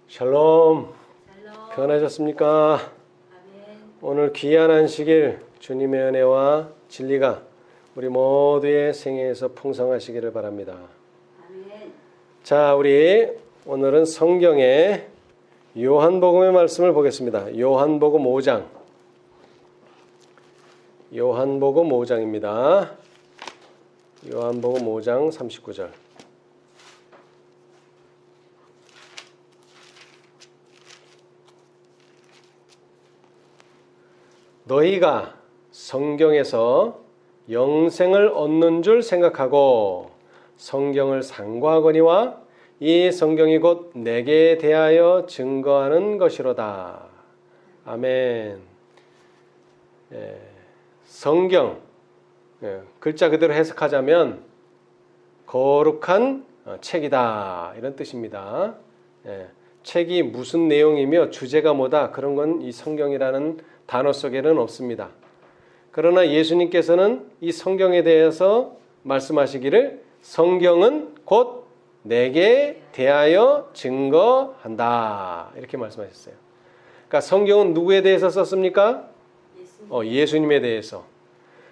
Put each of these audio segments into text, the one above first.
샬롬. 편하셨습니까? 아멘. 오늘 귀한 안식일 주님의 은혜와 진리가 우리 모두의 생애에서 풍성하시기를 바랍니다. 아멘. 자, 우리 오늘은 성경의 요한복음의 말씀을 보겠습니다. 요한복음 5장. 요한복음 5장입니다. 요한복음 5장 39절. 너희가 성경에서 영생을 얻는 줄 생각하고 성경을 상고하거니와 이 성경이 곧 내게 대하여 증거하는 것이로다. 아멘. 성경, 글자 그대로 해석하자면 거룩한 책이다, 이런 뜻입니다. 책이 무슨 내용이며 주제가 뭐다, 그런 건 이 성경이라는 단어 속에는 없습니다. 그러나 예수님께서는 이 성경에 대해서 말씀하시기를 성경은 곧 내게 대하여 증거한다, 이렇게 말씀하셨어요. 그러니까 성경은 누구에 대해서 썼습니까? 예수님에 대해서.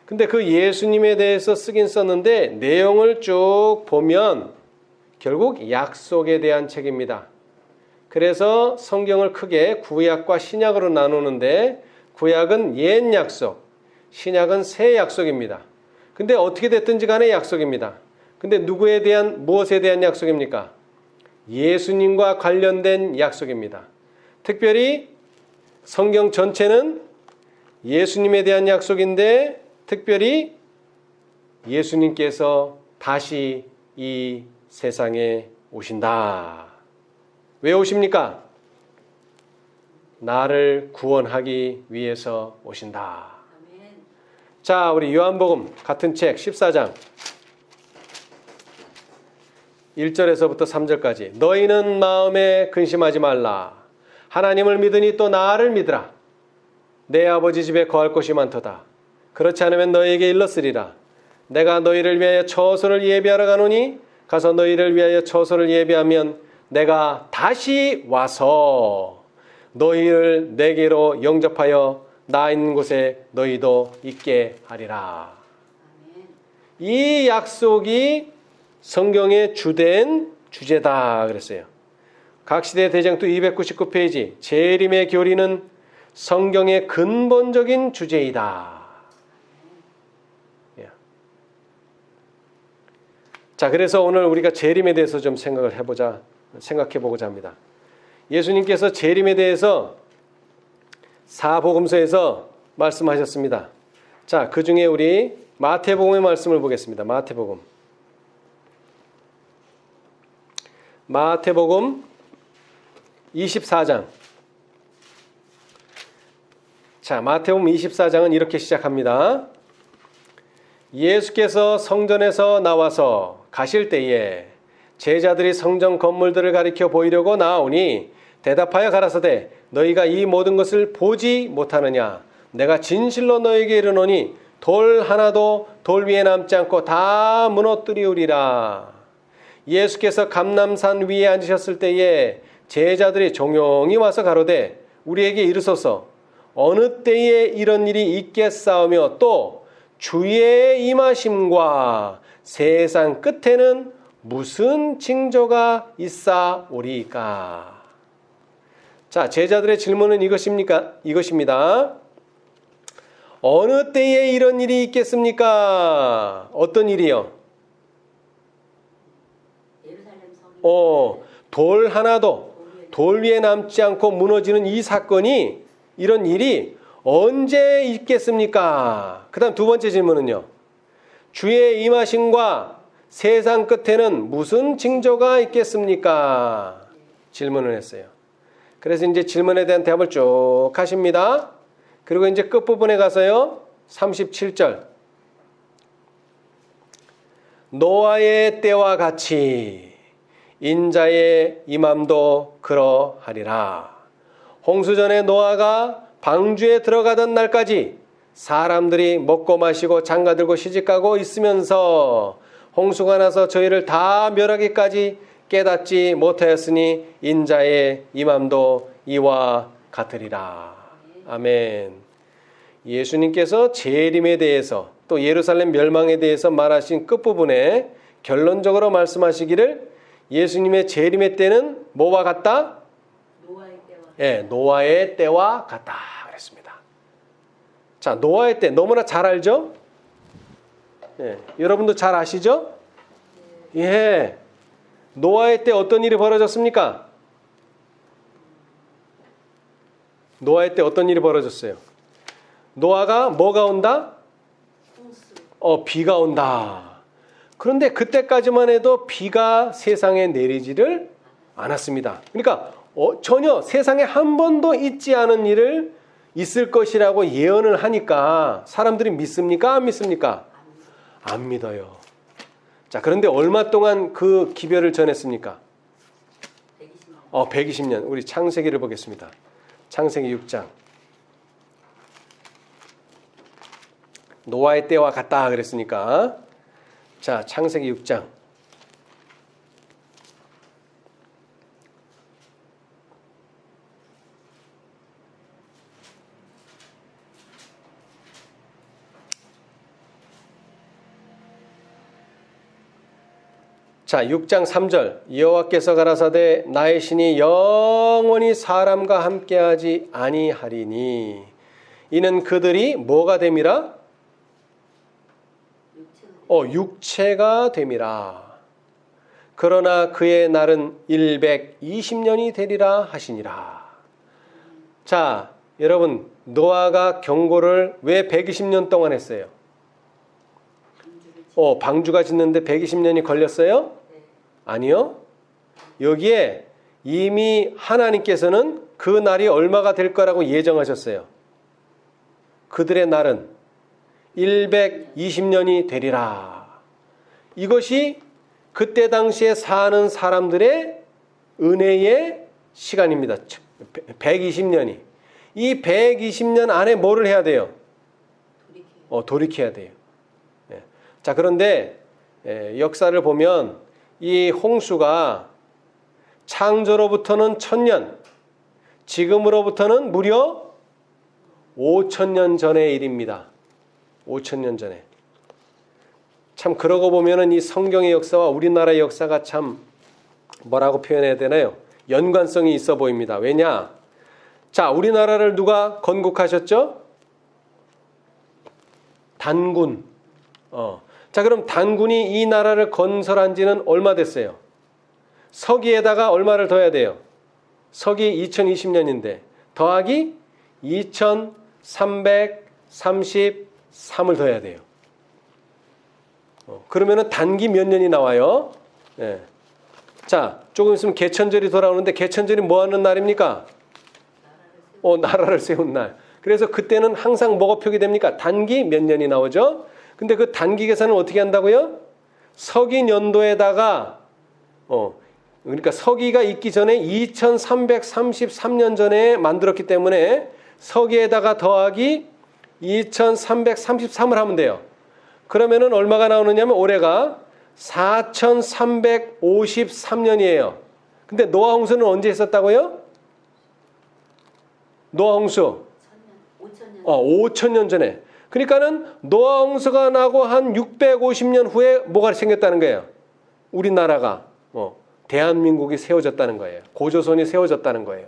근데 그 예수님에 대해서 쓰긴 썼는데 내용을 쭉 보면 결국 약속에 대한 책입니다. 그래서 성경을 크게 구약과 신약으로 나누는데 구약은 옛 약속, 신약은 새 약속입니다. 근데 어떻게 됐든지 간에 약속입니다. 근데 누구에 대한, 무엇에 대한 약속입니까? 예수님과 관련된 약속입니다. 특별히 성경 전체는 예수님에 대한 약속인데 특별히 예수님께서 다시 이 세상에 오신다. 왜 오십니까? 나를 구원하기 위해서 오신다. 아멘. 자, 우리 요한복음 같은 책 14장 1절에서부터 3절까지. 너희는 마음에 근심하지 말라. 하나님을 믿으니 또 나를 믿으라. 내 아버지 집에 거할 곳이 많도다. 그렇지 않으면 너희에게 일렀으리라. 내가 너희를 위하여 처소를 예비하러 가노니 가서 너희를 위하여 처소를 예비하면 내가 다시 와서 너희를 내게로 영접하여 나 있는 곳에 너희도 있게 하리라. 아멘. 이 약속이 성경의 주된 주제다 그랬어요. 각시대 대장도 299페이지 재림의 교리는 성경의 근본적인 주제이다. 자, 그래서 오늘 우리가 재림에 대해서 좀 생각해 보고자 합니다. 예수님께서 재림에 대해서 사복음서에서 말씀하셨습니다. 자, 그 중에 우리 마태복음의 말씀을 보겠습니다. 마태복음 24장. 자, 마태복음 24장은 이렇게 시작합니다. 예수께서 성전에서 나와서 가실 때에 제자들이 성전 건물들을 가리켜 보이려고 나오니 대답하여 가라사대 너희가 이 모든 것을 보지 못하느냐? 내가 진실로 너희에게 이르노니 돌 하나도 돌 위에 남지 않고 다 무너뜨리우리라. 예수께서 감람산 위에 앉으셨을 때에 제자들이 종용이 와서 가로되 우리에게 이르소서 어느 때에 이런 일이 있겠사오며 또 주의 임하심과 세상 끝에는 무슨 징조가 있사오리까? 자, 제자들의 질문은 이것입니다. 어느 때에 이런 일이 있겠습니까? 어떤 일이요? 예루살렘 성이 돌 하나도 돌 위에 남지 않고 무너지는 이 사건이, 이런 일이 언제 있겠습니까? 그 다음 두 번째 질문은요. 주의 임하심과 세상 끝에는 무슨 징조가 있겠습니까? 질문을 했어요. 그래서 이제 질문에 대한 대답을 쭉 하십니다. 그리고 이제 끝부분에 가서요. 37절. 노아의 때와 같이 인자의 임함도 그러하리라. 홍수전에 노아가 방주에 들어가던 날까지 사람들이 먹고 마시고 장가들고 시집가고 있으면서 홍수가 나서 저희를 다 멸하기까지 깨닫지 못하였으니 인자의 임함도 이와 같으리라. 아멘. 예수님께서 재림에 대해서 또 예루살렘 멸망에 대해서 말하신 끝부분에 결론적으로 말씀하시기를 예수님의 재림의 때는 뭐와 같다? 노아의 때와 예, 노아의 때와 같다 그랬습니다. 자, 노아의 때 너무나 잘 알죠? 예, 여러분도 잘 아시죠? 예. 노아의 때 어떤 일이 벌어졌습니까? 노아의 때 어떤 일이 벌어졌어요? 노아가 뭐가 온다? 홍수. 비가 온다. 그런데 그때까지만 해도 비가 세상에 내리지를 않았습니다. 그러니까 전혀 세상에 한 번도 있지 않은 일을 있을 것이라고 예언을 하니까 사람들이 믿습니까? 안 믿습니까? 안 믿어요. 자, 그런데 얼마 동안 그 기별을 전했습니까? 120년. 120년. 우리 창세기를 보겠습니다. 창세기 6장. 노아의 때와 같다 그랬으니까. 자, 창세기 6장. 자, 6장 3절. 여호와께서 가라사대 나의 신이 영원히 사람과 함께하지 아니하리니 이는 그들이 뭐가 됨이라? 육체가 됨이라. 그러나 그의 날은 120년이 되리라 하시니라. 자, 여러분, 노아가 경고를 왜 120년 동안 했어요? 방주가 짓는데 120년이 걸렸어요? 아니요. 여기에 이미 하나님께서는 그 날이 얼마가 될 거라고 예정하셨어요. 그들의 날은 120년이 되리라. 이것이 그때 당시에 사는 사람들의 은혜의 시간입니다. 120년이. 이 120년 안에 뭐를 해야 돼요? 돌이켜야 돼요. 자, 그런데 역사를 보면 이 홍수가 창조로부터는 1000년, 지금으로부터는 무려 5000년 전의 일입니다. 5000년 전에. 참 그러고 보면은 이 성경의 역사와 우리나라의 역사가 참 뭐라고 표현해야 되나요? 연관성이 있어 보입니다. 왜냐? 자, 우리나라를 누가 건국하셨죠? 단군. 자, 그럼 단군이 이 나라를 건설한 지는 얼마 됐어요? 서기에다가 얼마를 더해야 돼요? 서기 2020년인데 더하기 2333을 더해야 돼요. 그러면은 단기 몇 년이 나와요? 네. 자, 조금 있으면 개천절이 돌아오는데 개천절이 뭐 하는 날입니까? 나라를 세운 날. 그래서 그때는 항상 뭐가 표기됩니까? 단기 몇 년이 나오죠? 근데 그 단기 계산을 어떻게 한다고요? 서기 연도에다가 그러니까 서기가 있기 전에 2333년 전에 만들었기 때문에 서기에다가 더하기 2333을 하면 돼요. 그러면은 얼마가 나오느냐면 올해가 4353년이에요. 근데 노아 홍수는 언제 있었다고요? 노아 홍수 5000년 전에. 그러니까는 노아 홍수가 나고 한 650년 후에 뭐가 생겼다는 거예요? 우리나라가 대한민국이 세워졌다는 거예요. 고조선이 세워졌다는 거예요.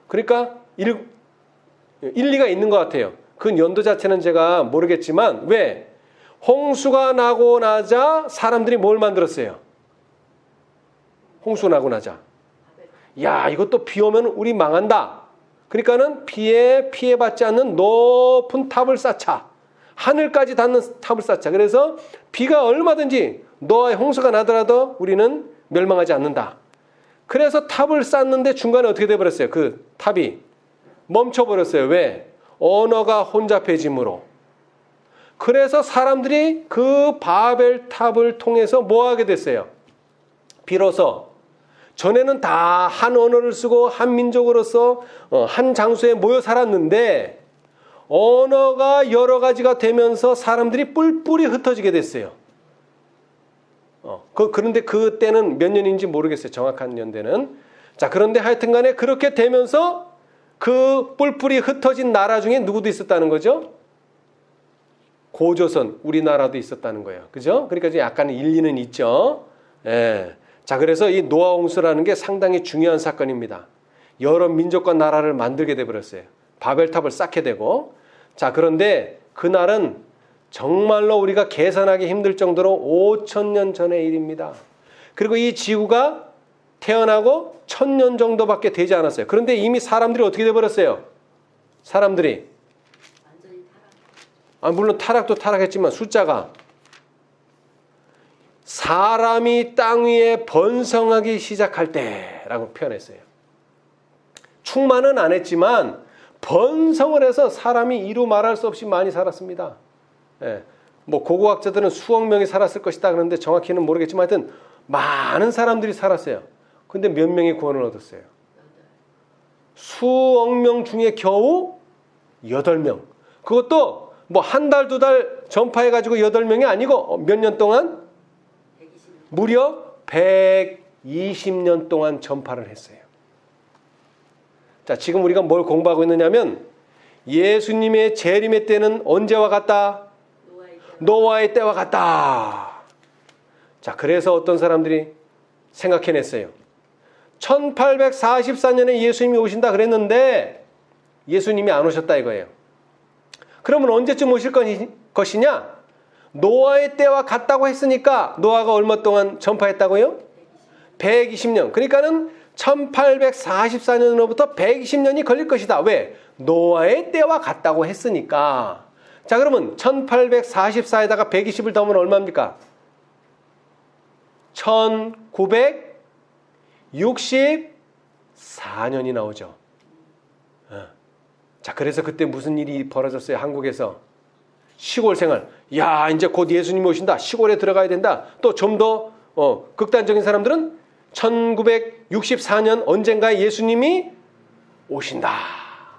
그러니까 일리가 있는 것 같아요. 그 연도 자체는 제가 모르겠지만 왜? 홍수가 나고 나자 사람들이 뭘 만들었어요? 홍수가 나고 나자. 야, 이것도 비 오면 우리 망한다. 그러니까는 비에 피해받지 않는 높은 탑을 쌓자. 하늘까지 닿는 탑을 쌓자. 그래서 비가 얼마든지 노아의 홍수가 나더라도 우리는 멸망하지 않는다. 그래서 탑을 쌓는데 중간에 어떻게 돼버렸어요? 그 탑이 멈춰버렸어요. 왜? 언어가 혼잡해짐으로. 그래서 사람들이 그 바벨 탑을 통해서 뭐 하게 됐어요? 비로소 전에는 다 한 언어를 쓰고 한 민족으로서 한 장소에 모여 살았는데 언어가 여러 가지가 되면서 사람들이 뿔뿔이 흩어지게 됐어요. 그런데 그때는 몇 년인지 모르겠어요. 정확한 연대는. 자, 그런데 하여튼 간에 그렇게 되면서 그 뿔뿔이 흩어진 나라 중에 누구도 있었다는 거죠? 고조선, 우리나라도 있었다는 거예요. 그죠? 그러니까 이제 약간 일리는 있죠. 예. 자, 그래서 이 노아 홍수라는 게 상당히 중요한 사건입니다. 여러 민족과 나라를 만들게 돼 버렸어요. 바벨탑을 쌓게 되고. 자, 그런데 그날은 정말로 우리가 계산하기 힘들 정도로 5,000년 전의 일입니다. 그리고 이 지구가 태어나고 1,000년 정도밖에 되지 않았어요. 그런데 이미 사람들이 어떻게 돼 버렸어요? 사람들이 완전히 타락. 물론 타락도 타락했지만 숫자가 사람이 땅 위에 번성하기 시작할 때라고 표현했어요. 충만은 안 했지만 번성을 해서 사람이 이루 말할 수 없이 많이 살았습니다. 예. 뭐 고고학자들은 수억 명이 살았을 것이다 그러는데 정확히는 모르겠지만 하여튼 많은 사람들이 살았어요. 근데 몇 명이 구원을 얻었어요? 수억 명 중에 겨우 8명. 그것도 뭐 한 달, 두 달 전파해가지고 8명이 아니고 몇 년 동안? 120년. 무려 120년 동안 전파를 했어요. 자, 지금 우리가 뭘 공부하고 있느냐면 예수님의 재림의 때는 언제와 같다? 노아의 때와 같다. 자, 그래서 어떤 사람들이 생각해냈어요. 1844년에 예수님이 오신다 그랬는데 예수님이 안 오셨다 이거예요. 그러면 언제쯤 오실 것이냐? 노아의 때와 같다고 했으니까 노아가 얼마 동안 전파했다고요? 120년. 그러니까는 1844년으로부터 120년이 걸릴 것이다. 왜? 노아의 때와 같다고 했으니까. 자, 그러면 1844에다가 120을 더하면 얼마입니까? 1964년이 나오죠. 자, 그래서 그때 무슨 일이 벌어졌어요? 한국에서. 시골 생활. 야, 이제 곧 예수님이 오신다. 시골에 들어가야 된다. 또 좀 더 극단적인 사람들은 1964년 언젠가에 예수님이 오신다.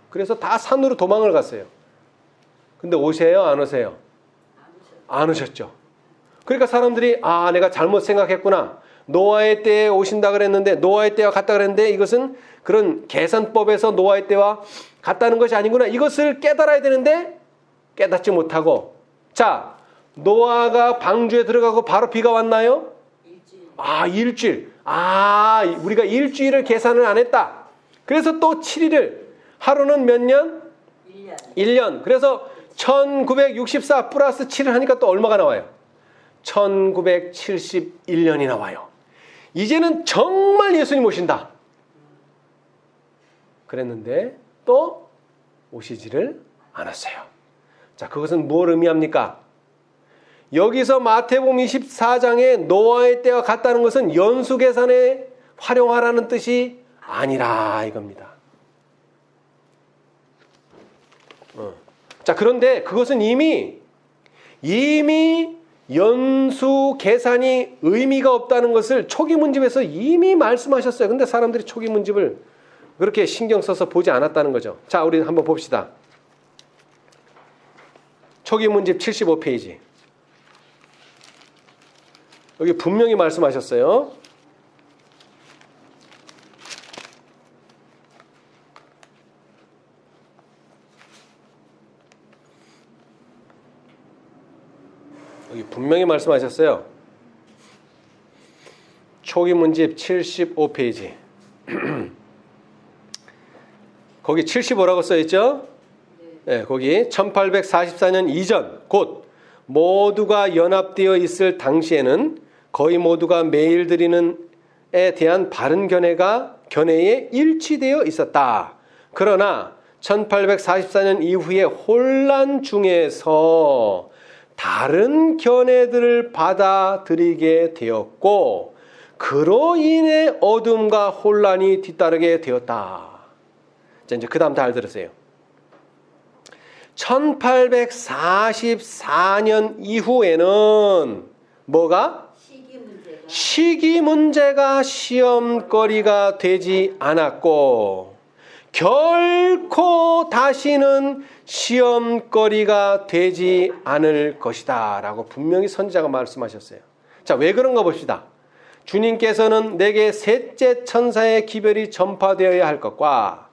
그래서 다 산으로 도망을 갔어요. 근데 오세요? 안 오세요? 안 오셨죠. 그러니까 사람들이 내가 잘못 생각했구나. 노아의 때에 오신다 그랬는데 노아의 때와 같다 그랬는데 이것은 그런 계산법에서 노아의 때와 같다는 것이 아니구나. 이것을 깨달아야 되는데 깨닫지 못하고. 자, 노아가 방주에 들어가고 바로 비가 왔나요? 일주일. 우리가 일주일을 계산을 안 했다. 그래서 또 7일을 하루는 몇 년? 1년. 그래서 1964 플러스 7을 하니까 또 얼마가 나와요? 1971년이 나와요. 이제는 정말 예수님 오신다. 그랬는데 또 오시지를 않았어요. 자, 그것은 뭘 의미합니까? 여기서 마태복음 24장에 노아의 때와 같다는 것은 연수계산에 활용하라는 뜻이 아니라 이겁니다. 자, 그런데 그것은 이미 연수 계산이 의미가 없다는 것을 초기문집에서 이미 말씀하셨어요. 근데 사람들이 초기문집을 그렇게 신경 써서 보지 않았다는 거죠. 자, 우리 한번 봅시다. 초기문집 75페이지. 여기 분명히 말씀하셨어요. 여기 분명히 말씀하셨어요. 초기문집 75페이지. 거기 75라고 써있죠? 네, 거기 1844년 이전 곧 모두가 연합되어 있을 당시에는 거의 모두가 매일 드리는 에 대한 바른 견해에 일치되어 있었다. 그러나 1844년 이후에 혼란 중에서 다른 견해들을 받아들이게 되었고 그로 인해 어둠과 혼란이 뒤따르게 되었다. 자, 이제 그 다음 잘 들으세요. 1844년 이후에는 뭐가? 시기 문제가 시험거리가 되지 않았고 결코 다시는 시험거리가 되지 않을 것이다 라고 분명히 선지자가 말씀하셨어요. 자, 자, 왜 그런가 봅시다. 주님께서는 내게 셋째 천사의 기별이 전파되어야 할 것과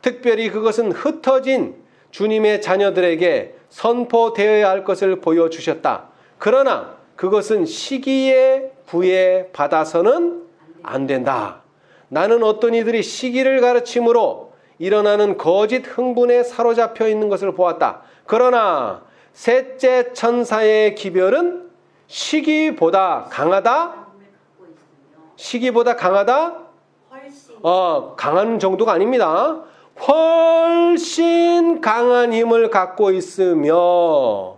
특별히 그것은 흩어진 주님의 자녀들에게 선포되어야 할 것을 보여주셨다. 그러나 그것은 시기에 구애받아서는 안 된다. 나는 어떤 이들이 시기를 가르침으로 일어나는 거짓 흥분에 사로잡혀 있는 것을 보았다. 그러나 셋째 천사의 기별은 시기보다 강하다? 시기보다 강하다? 훨씬 강한 정도가 아닙니다. 훨씬 강한 힘을 갖고 있으며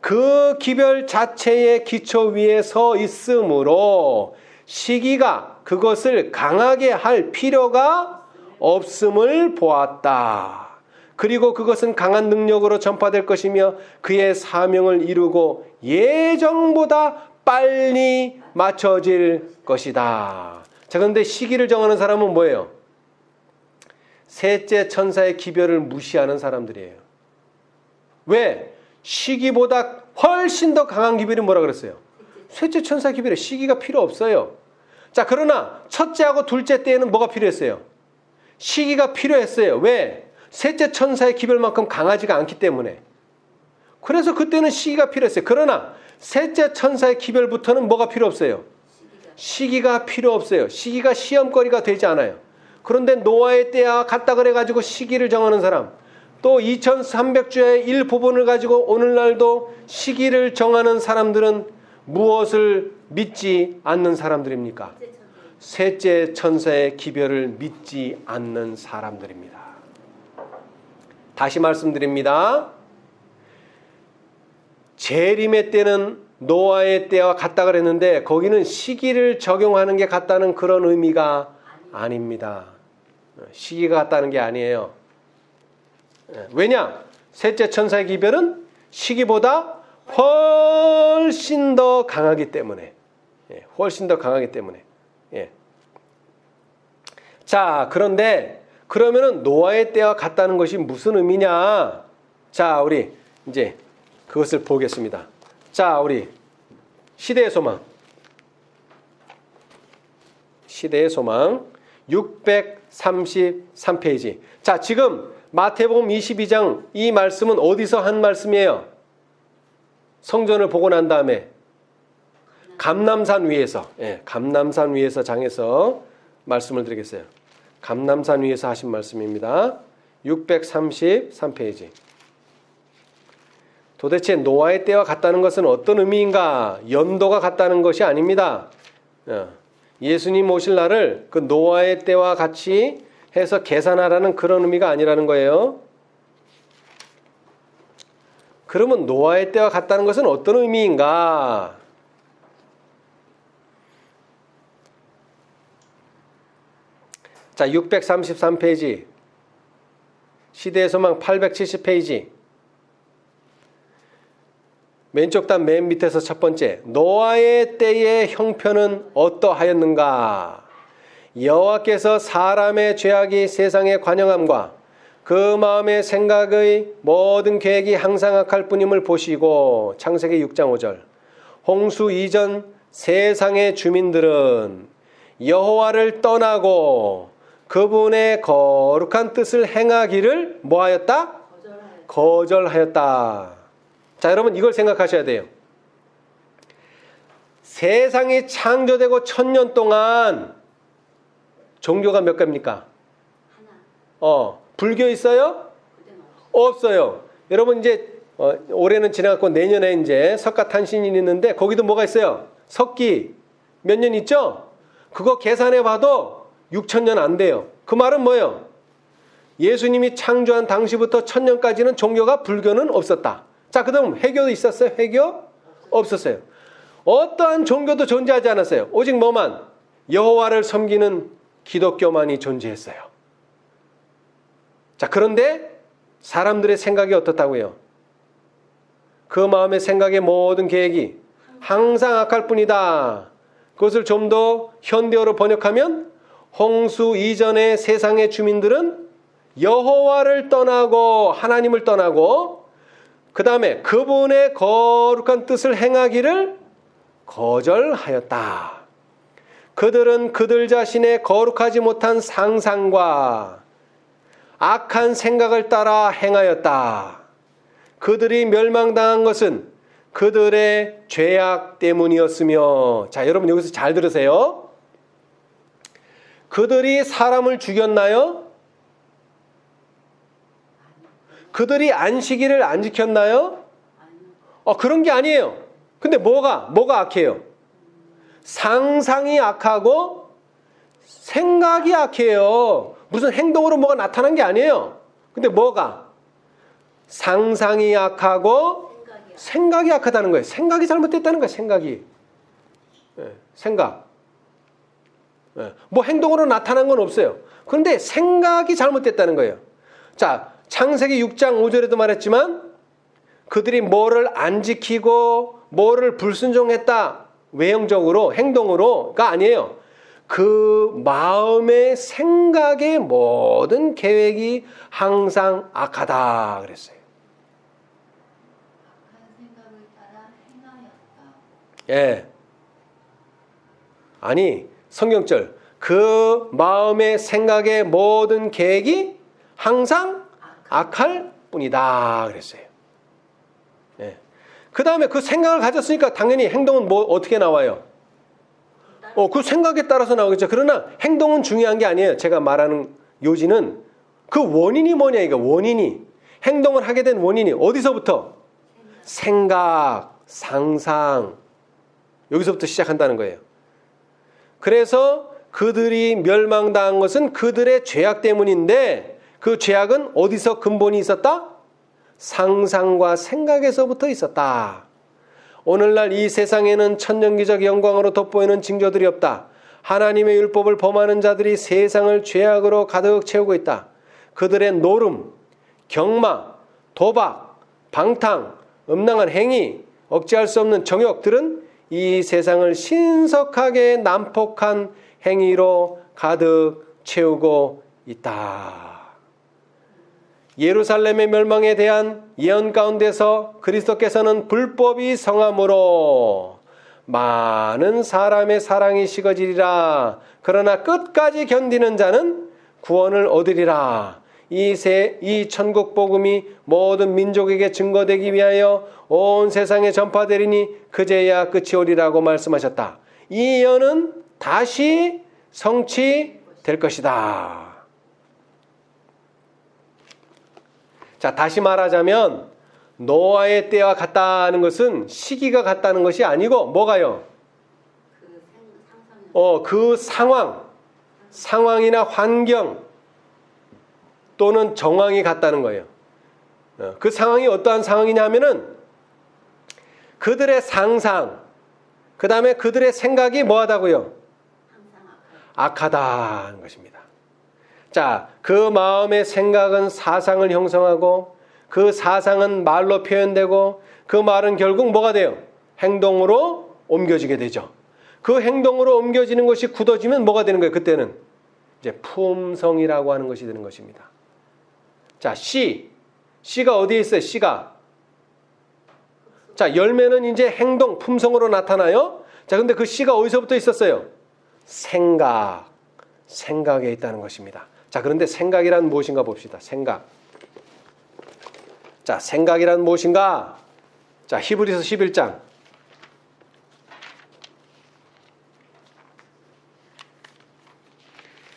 그 기별 자체의 기초 위에 서 있으므로 시기가 그것을 강하게 할 필요가 없음을 보았다. 그리고 그것은 강한 능력으로 전파될 것이며 그의 사명을 이루고 예정보다 빨리 맞춰질 것이다. 자, 그런데 시기를 정하는 사람은 뭐예요? 셋째 천사의 기별을 무시하는 사람들이에요. 왜? 시기보다 훨씬 더 강한 기별이 뭐라 그랬어요? 셋째 천사 기별에 시기가 필요 없어요. 자, 그러나 첫째하고 둘째 때에는 뭐가 필요했어요? 시기가 필요했어요. 왜? 셋째 천사의 기별만큼 강하지가 않기 때문에. 그래서 그때는 시기가 필요했어요. 그러나 셋째 천사의 기별부터는 뭐가 필요 없어요? 시기가 필요 없어요. 시기가 시험거리가 되지 않아요. 그런데 노아의 때와 같다 그래가지고 시기를 정하는 사람, 또 2300주의 일부분을 가지고 오늘날도 시기를 정하는 사람들은 무엇을 믿지 않는 사람들입니까? 셋째 천사의 기별을 믿지 않는 사람들입니다. 다시 말씀드립니다. 재림의 때는 노아의 때와 같다 그랬는데 거기는 시기를 적용하는 게 같다는 그런 의미가 아닙니다. 시기가 같다는 게 아니에요. 왜냐? 셋째 천사의 기별은 시기보다 훨씬 더 강하기 때문에. 훨씬 더 강하기 때문에. 자, 그런데 그러면은 노아의 때와 같다는 것이 무슨 의미냐? 자, 우리 이제 그것을 보겠습니다. 자, 우리 시대의 소망. 시대의 소망 633페이지. 자, 지금 마태복음 22장 이 말씀은 어디서 한 말씀이에요? 성전을 보고 난 다음에 감람산 위에서, 감람산 위에서 장에서 말씀을 드리겠어요. 감람산 위에서 하신 말씀입니다. 633페이지. 도대체 노아의 때와 같다는 것은 어떤 의미인가? 연도가 같다는 것이 아닙니다. 예수님 오실 날을 그 노아의 때와 같이 해서 계산하라는 그런 의미가 아니라는 거예요. 그러면 노아의 때와 같다는 것은 어떤 의미인가? 자, 633페이지. 시대의 소망 870페이지. 왼쪽 단 맨 밑에서 첫 번째. 노아의 때의 형편은 어떠하였는가? 여호와께서 사람의 죄악이 세상에 관영함과 그 마음의 생각의 모든 계획이 항상 악할 뿐임을 보시고 창세기 6장 5절. 홍수 이전 세상의 주민들은 여호와를 떠나고 그분의 거룩한 뜻을 행하기를 뭐하였다? 거절하였다. 자, 여러분 이걸 생각하셔야 돼요. 세상이 창조되고 1000년 동안 종교가 몇 개입니까? 하나. 불교 있어요? 그때는 없어요. 여러분 이제 올해는 지나갔고 내년에 이제 석가탄신이 있는데 거기도 뭐가 있어요? 석기 몇 년 있죠? 그거 계산해 봐도 6000년 안 돼요. 그 말은 뭐예요? 예수님이 창조한 당시부터 1000년까지는 종교가 불교는 없었다. 자, 그 다음 회교도 있었어요? 회교? 없었어요. 어떠한 종교도 존재하지 않았어요. 오직 뭐만? 여호와를 섬기는 기독교만이 존재했어요. 자, 그런데 사람들의 생각이 어떻다고요? 그 마음의 생각의 모든 계획이 항상 악할 뿐이다. 그것을 좀 더 현대어로 번역하면 홍수 이전의 세상의 주민들은 여호와를 떠나고 하나님을 떠나고 그 다음에 그분의 거룩한 뜻을 행하기를 거절하였다. 그들은 그들 자신의 거룩하지 못한 상상과 악한 생각을 따라 행하였다. 그들이 멸망당한 것은 그들의 죄악 때문이었으며, 자, 여러분 여기서 잘 들으세요. 그들이 사람을 죽였나요? 그들이 안식일을 안 지켰나요? 그런 게 아니에요. 근데 뭐가 악해요? 상상이 악하고 생각이 악해요. 무슨 행동으로 뭐가 나타난 게 아니에요. 근데 뭐가? 상상이 악하고 생각이 악하다는 거예요. 생각이 잘못됐다는 거예요. 생각이. 생각. 뭐 행동으로 나타난 건 없어요. 그런데 생각이 잘못됐다는 거예요. 자, 창세기 6장 5절에도 말했지만 그들이 뭐를 안 지키고 뭐를 불순종했다. 외형적으로 행동으로가 아니에요. 그 마음의 생각의 모든 계획이 항상 악하다 그랬어요. 악한 생각을 따라 행하였다. 예. 아니, 성경절. 그 마음의 생각의 모든 계획이 항상 악할 뿐이다 그랬어요. 예. 그 다음에 그 생각을 가졌으니까 당연히 행동은 뭐 어떻게 나와요? 그 생각에 따라서 나오겠죠. 그러나 행동은 중요한 게 아니에요. 제가 말하는 요지는 그 원인이 뭐냐 이거. 원인이. 행동을 하게 된 원인이 어디서부터? 생각, 상상. 여기서부터 시작한다는 거예요. 그래서 그들이 멸망당한 것은 그들의 죄악 때문인데 그 죄악은 어디서 근본이 있었다? 상상과 생각에서부터 있었다. 오늘날 이 세상에는 천년기적 영광으로 돋보이는 징조들이 없다. 하나님의 율법을 범하는 자들이 세상을 죄악으로 가득 채우고 있다. 그들의 노름, 경마, 도박, 방탕, 음란한 행위, 억제할 수 없는 정욕들은 이 세상을 신속하게 난폭한 행위로 가득 채우고 있다. 예루살렘의 멸망에 대한 예언 가운데서 그리스도께서는 불법이 성함으로 많은 사람의 사랑이 식어지리라. 그러나 끝까지 견디는 자는 구원을 얻으리라. 이 천국 복음이 모든 민족에게 증거되기 위하여 온 세상에 전파되리니 그제야 끝이 오리라고 말씀하셨다. 이 예언은 다시 성취될 것이다. 자, 다시 말하자면 노아의 때와 같다는 것은 시기가 같다는 것이 아니고 뭐가요? 그 상황이나 환경 또는 정황이 같다는 거예요. 그 상황이 어떠한 상황이냐면은 그들의 상상, 그 다음에 그들의 생각이 뭐하다고요? 악하다는 것입니다. 자, 그 마음의 생각은 사상을 형성하고 그 사상은 말로 표현되고 그 말은 결국 뭐가 돼요? 행동으로 옮겨지게 되죠. 그 행동으로 옮겨지는 것이 굳어지면 뭐가 되는 거예요? 그때는 이제 품성이라고 하는 것이 되는 것입니다. 자, 씨가 어디에 있어요? 씨가. 자, 열매는 이제 행동, 품성으로 나타나요. 자, 근데 그 씨가 어디서부터 있었어요? 생각에 있다는 것입니다. 자, 그런데 생각이란 무엇인가 봅시다. 생각. 자, 생각이란 무엇인가? 자, 히브리서 11장.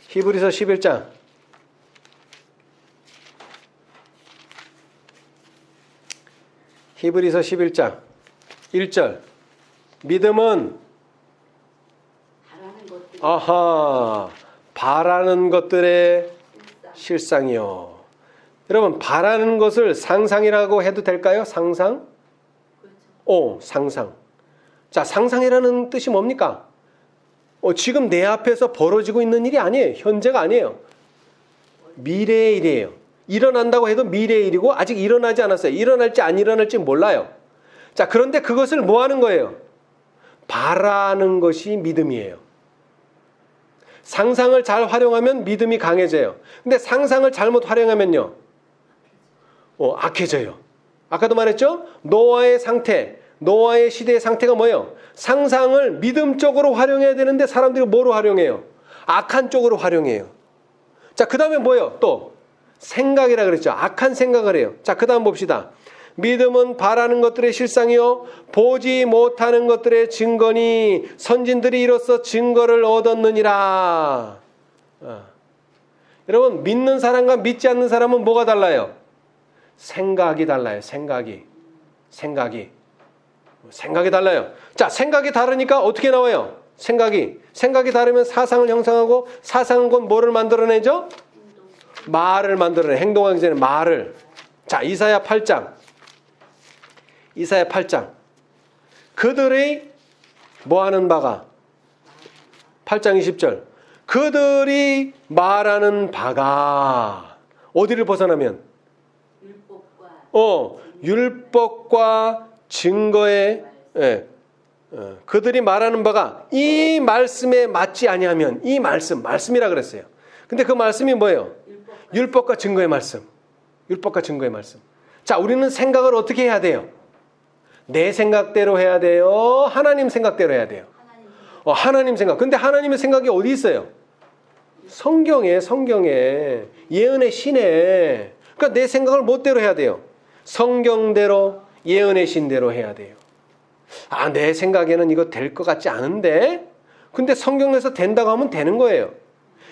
히브리서 11장. 히브리서 11장 1절. 믿음은 바라는 것들의 실상이요. 여러분, 바라는 것을 상상이라고 해도 될까요? 상상? 상상. 자, 상상이라는 뜻이 뭡니까? 지금 내 앞에서 벌어지고 있는 일이 아니에요. 현재가 아니에요. 미래의 일이에요. 일어난다고 해도 미래의 일이고 아직 일어나지 않았어요. 일어날지 안 일어날지 몰라요. 자, 그런데 그것을 뭐 하는 거예요? 바라는 것이 믿음이에요. 상상을 잘 활용하면 믿음이 강해져요. 근데 상상을 잘못 활용하면요, 악해져요. 아까도 말했죠? 노아의 상태, 노아의 시대의 상태가 뭐예요? 상상을 믿음 쪽으로 활용해야 되는데 사람들이 뭐로 활용해요? 악한 쪽으로 활용해요. 자, 그 다음에 뭐예요? 또 생각이라 그랬죠. 악한 생각을 해요. 자, 그 다음 봅시다. 믿음은 바라는 것들의 실상이요 보지 못하는 것들의 증거니 선진들이 이로써 증거를 얻었느니라. 여러분, 믿는 사람과 믿지 않는 사람은 뭐가 달라요? 생각이 달라요. 생각이 달라요. 자, 생각이 다르니까 어떻게 나와요? 생각이 다르면 사상을 형성하고, 사상은 곧 뭐를 만들어내죠? 말을 만들어내. 행동하기 전에 말을. 자, 이사야 8장. 그들이 뭐하는 바가 8장 20절. 그들이 말하는 바가 어디를 벗어나면 율법과 증거에 그들이 말하는 바가 이 말씀에 맞지 아니하면, 이 말씀이라 그랬어요. 근데 그 말씀이 뭐예요? 율법과 증거의 말씀. 자, 우리는 생각을 어떻게 해야 돼요? 내 생각대로 해야 돼요? 하나님 생각대로 해야 돼요? 하나님 생각. 근데 하나님의 생각이 어디 있어요? 성경에 예언의 신에. 그러니까 내 생각을 뭐대로 해야 돼요? 성경대로, 예언의 신대로 해야 돼요. 내 생각에는 이거 될 것 같지 않은데? 근데 성경에서 된다고 하면 되는 거예요.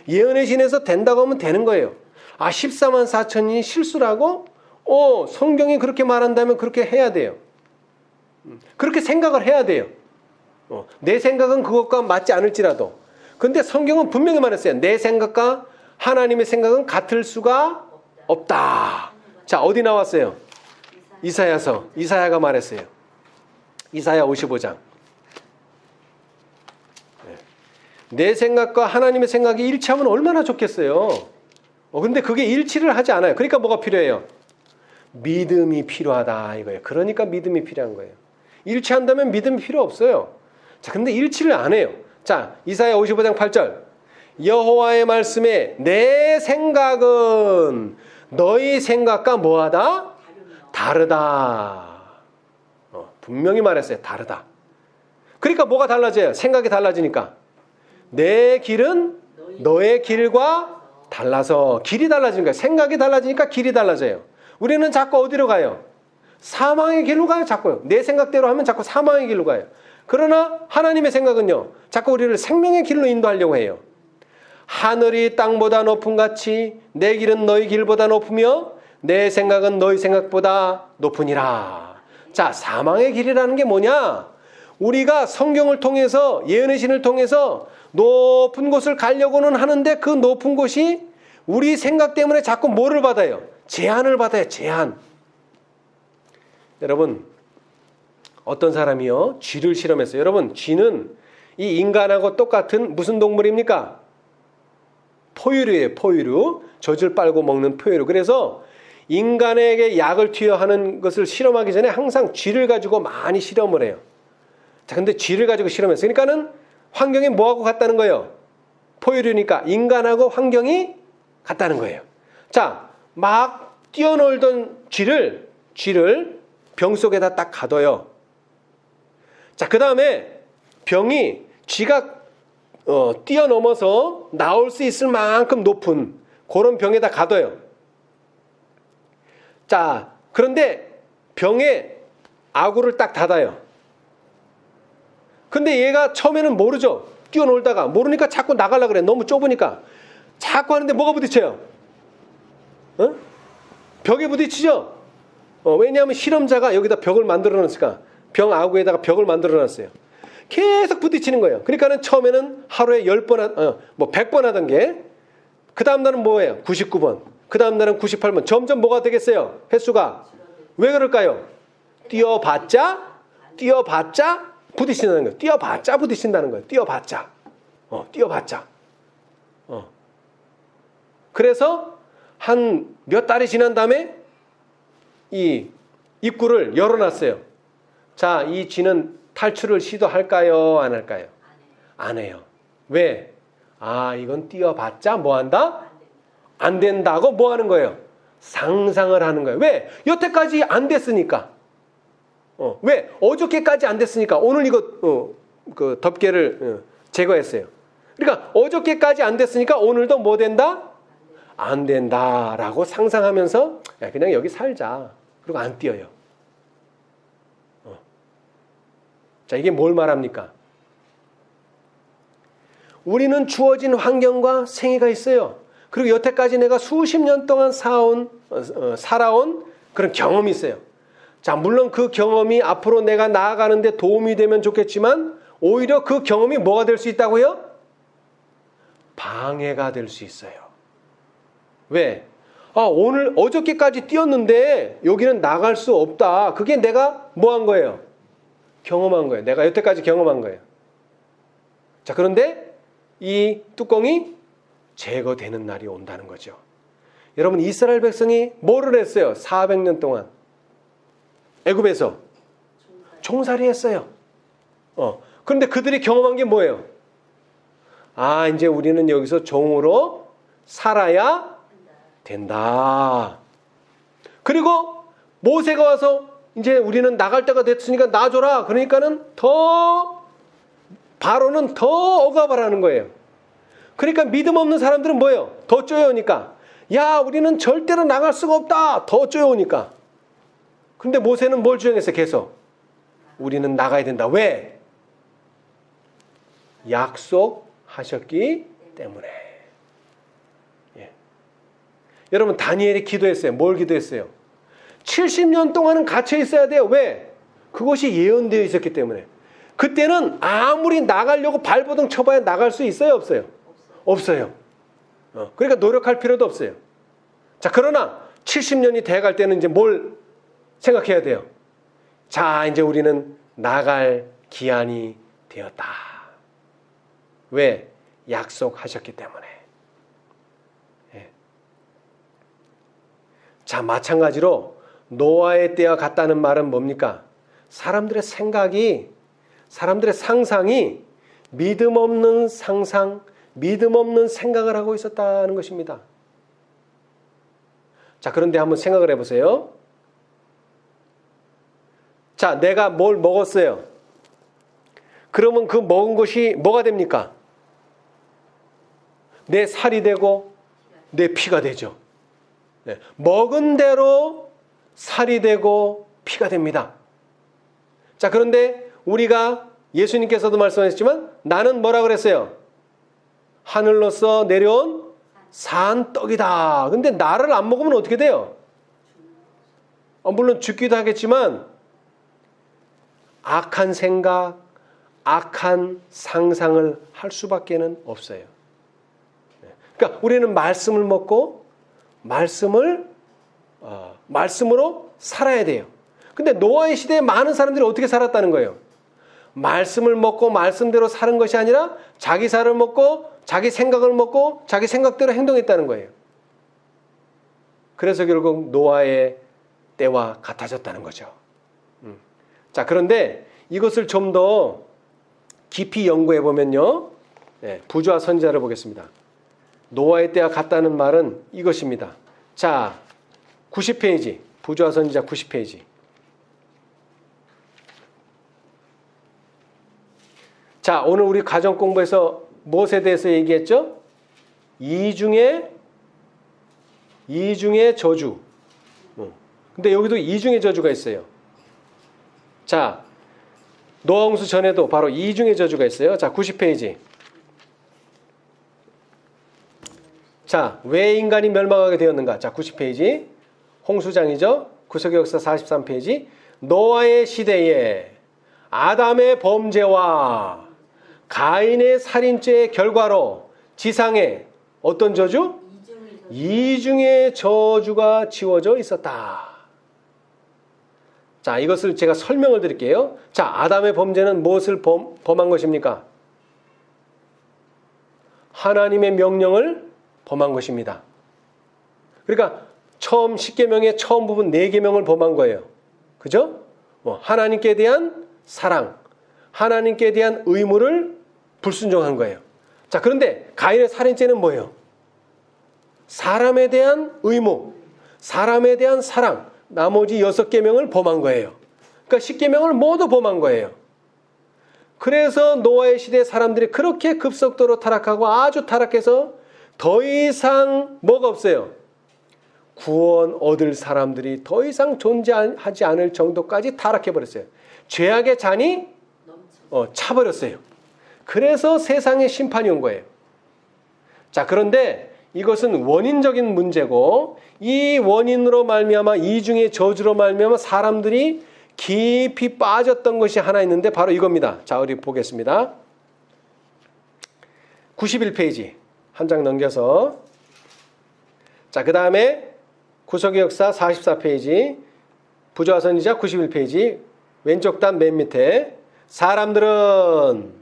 예언의 신에서 된다고 하면 되는 거예요. 14만 4천이 실수라고? 성경이 그렇게 말한다면 그렇게 해야 돼요. 그렇게 생각을 해야 돼요. 내 생각은 그것과 맞지 않을지라도. 근데 성경은 분명히 말했어요. 내 생각과 하나님의 생각은 같을 수가 없다. 자, 어디 나왔어요? 이사야가 말했어요. 이사야 55장. 내 생각과 하나님의 생각이 일치하면 얼마나 좋겠어요. 근데 그게 일치를 하지 않아요. 그러니까 뭐가 필요해요? 믿음이 필요하다 이거예요. 그러니까 믿음이 필요한 거예요. 일치한다면 믿음이 필요 없어요. 자, 근데 일치를 안 해요. 자, 이사야 55장 8절. 여호와의 말씀에 내 생각은 너희 생각과 뭐하다? 다르다. 분명히 말했어요. 다르다. 그러니까 뭐가 달라져요? 생각이 달라지니까. 내 길은 너의 길과 달라서 길이 달라지는 거예요. 생각이 달라지니까 길이 달라져요. 우리는 자꾸 어디로 가요? 사망의 길로 가요. 자꾸요. 내 생각대로 하면 자꾸 사망의 길로 가요. 그러나 하나님의 생각은요, 자꾸 우리를 생명의 길로 인도하려고 해요. 하늘이 땅보다 높음 같이 내 길은 너희 길보다 높으며 내 생각은 너희 생각보다 높으니라. 자, 사망의 길이라는 게 뭐냐? 우리가 성경을 통해서, 예언의 신을 통해서 높은 곳을 가려고는 하는데 그 높은 곳이 우리 생각 때문에 자꾸 뭐를 받아요? 제한을 받아요. 제한. 여러분, 어떤 사람이요? 쥐를 실험했어요. 여러분, 쥐는 이 인간하고 똑같은 무슨 동물입니까? 포유류예요. 포유류. 젖을 빨고 먹는 포유류. 그래서 인간에게 약을 투여하는 것을 실험하기 전에 항상 쥐를 가지고 많이 실험을 해요. 자, 근데 쥐를 가지고 실험했어요. 그러니까는 환경이 뭐하고 같다는 거예요? 포유류니까 인간하고 환경이 같다는 거예요. 자, 막 뛰어놀던 쥐를 병 속에다 딱 가둬요. 자, 그 다음에 병이 쥐가 뛰어넘어서 나올 수 있을 만큼 높은 그런 병에다 가둬요. 자, 그런데 병에 아구를 딱 닫아요. 근데 얘가 처음에는 모르죠. 뛰어놀다가 모르니까 자꾸 나가려고 그래. 너무 좁으니까. 자꾸 하는데 뭐가 부딪혀요? 벽에 부딪히죠? 왜냐하면 실험자가 여기다 벽을 만들어 놨으니까. 병 아구에다가 벽을 만들어 놨어요. 계속 부딪히는 거예요. 그러니까는 처음에는 하루에 10번, 100번 하던 게, 그 다음 날은 뭐예요? 99번. 그 다음 날은 98번. 점점 뭐가 되겠어요? 횟수가. 왜 그럴까요? 뛰어봤자 부딪힌다는 거예요. 뛰어봤자 부딪힌다는 거예요. 뛰어봤자. 그래서 한 몇 달이 지난 다음에 이 입구를 열어놨어요. 자, 이 쥐는 탈출을 시도할까요? 안 할까요? 안 해요. 왜? 이건 뛰어봤자 뭐한다? 안 된다고 뭐 하는 거예요? 상상을 하는 거예요. 왜? 여태까지 안 됐으니까. 왜? 어저께까지 안 됐으니까 오늘 이거 그 덮개를 제거했어요. 그러니까 어저께까지 안 됐으니까 오늘도 뭐 된다? 안 된다라고 상상하면서 야, 그냥 여기 살자. 그리고 안 뛰어요. 자, 이게 뭘 말합니까? 우리는 주어진 환경과 생애가 있어요. 그리고 여태까지 내가 수십 년 동안 살아온 그런 경험이 있어요. 자, 물론 그 경험이 앞으로 내가 나아가는데 도움이 되면 좋겠지만 오히려 그 경험이 뭐가 될 수 있다고요? 방해가 될 수 있어요. 왜? 오늘 어저께까지 뛰었는데 여기는 나갈 수 없다. 그게 내가 뭐 한 거예요? 경험한 거예요. 내가 여태까지 경험한 거예요. 자, 그런데 이 뚜껑이 제거되는 날이 온다는 거죠. 여러분, 이스라엘 백성이 뭐를 했어요? 400년 동안 애굽에서 종살이 했어요. 그런데 그들이 경험한 게 뭐예요? 이제 우리는 여기서 종으로 살아야 된다. 그리고 모세가 와서 이제 우리는 나갈 때가 됐으니까 놔줘라. 그러니까는 바로는 더 억압하라는 거예요. 그러니까 믿음 없는 사람들은 뭐예요? 더 쪼여오니까. 야, 우리는 절대로 나갈 수가 없다. 더 쪼여오니까. 그런데 모세는 뭘 주장했어요? 계속. 우리는 나가야 된다. 왜? 약속하셨기 때문에. 예. 여러분, 다니엘이 기도했어요. 뭘 기도했어요? 70년 동안은 갇혀 있어야 돼요. 왜? 그것이 예언되어 있었기 때문에. 그때는 아무리 나가려고 발버둥 쳐봐야 나갈 수 있어요? 없어요? 없어요. 그러니까 노력할 필요도 없어요. 자, 그러나 70년이 돼갈 때는 이제 뭘 생각해야 돼요? 자, 이제 우리는 나갈 기한이 되었다. 왜? 약속하셨기 때문에. 예. 자, 마찬가지로 노아의 때와 같다는 말은 뭡니까? 사람들의 생각이, 사람들의 상상이 믿음 없는 상상, 믿음 없는 생각을 하고 있었다는 것입니다. 자, 그런데 한번 생각을 해보세요. 자, 내가 뭘 먹었어요. 그러면 그 먹은 것이 뭐가 됩니까? 내 살이 되고 내 피가 되죠. 네. 먹은 대로 살이 되고 피가 됩니다. 자, 그런데 우리가 예수님께서도 말씀하셨지만 나는 뭐라 그랬어요? 하늘로서 내려온 산 떡이다. 근데 나를 안 먹으면 어떻게 돼요? 물론 죽기도 하겠지만 악한 생각, 악한 상상을 할 수밖에는 없어요. 그러니까 우리는 말씀을 먹고 말씀으로 살아야 돼요. 근데 노아의 시대에 많은 사람들이 어떻게 살았다는 거예요? 말씀을 먹고 말씀대로 사는 것이 아니라 자기 살을 먹고 자기 생각을 먹고 자기 생각대로 행동했다는 거예요. 그래서 결국 노아의 때와 같아졌다는 거죠. 자, 그런데 이것을 좀 더 깊이 연구해 보면요. 부조와 선지자를 보겠습니다. 노아의 때와 같다는 말은 이것입니다. 자, 90페이지. 부조와 선지자 90페이지. 자, 오늘 우리 가정 공부에서 무엇에 대해서 얘기했죠? 이중의 저주. 근데 여기도 이중의 저주가 있어요. 자, 노아 홍수 전에도 바로 이중의 저주가 있어요. 자, 90페이지. 자, 왜 인간이 멸망하게 되었는가? 자, 90페이지. 홍수장이죠. 구속의 역사 43페이지. 노아의 시대에 아담의 범죄와 가인의 살인죄의 결과로 지상에 어떤 저주? 이중의 저주가 지워져 있었다. 자, 이것을 제가 설명을 드릴게요. 자, 아담의 범죄는 무엇을 범한 것입니까? 하나님의 명령을 범한 것입니다. 그러니까 처음 10계명의 처음 부분 4계명을 범한 거예요. 그죠? 하나님께 대한 사랑, 하나님께 대한 의무를 불순종한 거예요. 자, 그런데 가인의 살인죄는 뭐예요? 사람에 대한 의무, 사람에 대한 사랑, 나머지 6계명을 범한 거예요. 그러니까 십계명을 모두 범한 거예요. 그래서 노아의 시대의 사람들이 그렇게 급속도로 타락하고 아주 타락해서 더 이상 뭐가 없어요. 구원 얻을 사람들이 더 이상 존재하지 않을 정도까지 타락해버렸어요. 죄악의 잔이 차버렸어요. 그래서 세상에 심판이 온 거예요. 자, 그런데 이것은 원인적인 문제고 이 원인으로 말미암아 이중의 저주로 말미암아 사람들이 깊이 빠졌던 것이 하나 있는데 바로 이겁니다. 자, 우리 보겠습니다. 91페이지 한 장 넘겨서 자, 그 다음에 구속의 역사 44페이지 부조화선이자 91페이지 왼쪽 단 맨 밑에 사람들은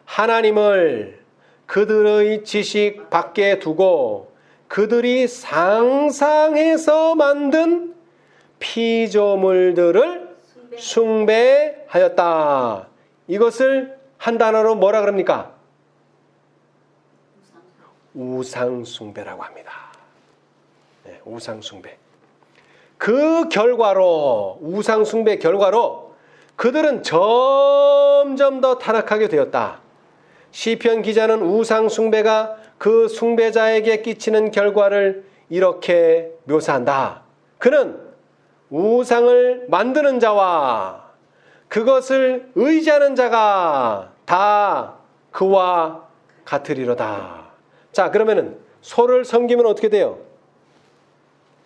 하나님을 그들의 지식 밖에 두고 그들이 상상해서 만든 피조물들을 숭배하였다. 이것을 한 단어로 뭐라 그럽니까? 우상숭배라고 합니다. 네, 우상숭배. 그 결과로 우상숭배 결과로 그들은 점점 더 타락하게 되었다. 시편 기자는 우상숭배가 그 숭배자에게 끼치는 결과를 이렇게 묘사한다. 그는 우상을 만드는 자와 그것을 의지하는 자가 다 그와 같으리로다. 자, 그러면은 소를 섬기면 어떻게 돼요?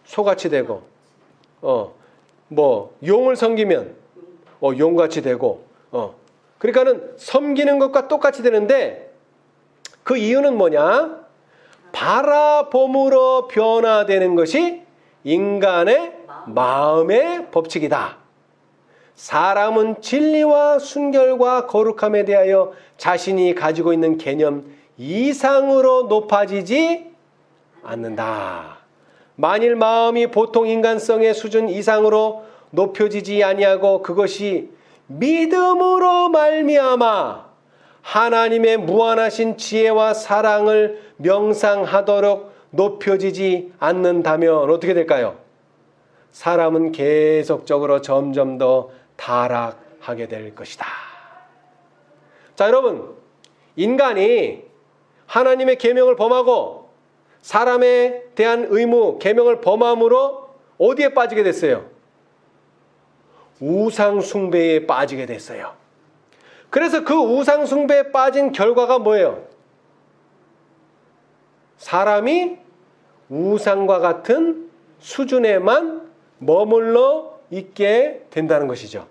소같이 되고, 용을 섬기면 용같이 되고, 그러니까는 섬기는 것과 똑같이 되는데 그 이유는 뭐냐? 바라봄으로 변화되는 것이 인간의 마음의 법칙이다. 사람은 진리와 순결과 거룩함에 대하여 자신이 가지고 있는 개념 이상으로 높아지지 않는다. 만일 마음이 보통 인간성의 수준 이상으로 높여지지 아니하고 그것이 믿음으로 말미암아 하나님의 무한하신 지혜와 사랑을 명상하도록 높여지지 않는다면 어떻게 될까요? 사람은 계속적으로 점점 더 타락하게 될 것이다. 자, 여러분, 인간이 하나님의 계명을 범하고 사람에 대한 의무, 계명을 범함으로 어디에 빠지게 됐어요? 우상숭배에 빠지게 됐어요. 그래서 그 우상숭배에 빠진 결과가 뭐예요? 사람이 우상과 같은 수준에만 머물러 있게 된다는 것이죠.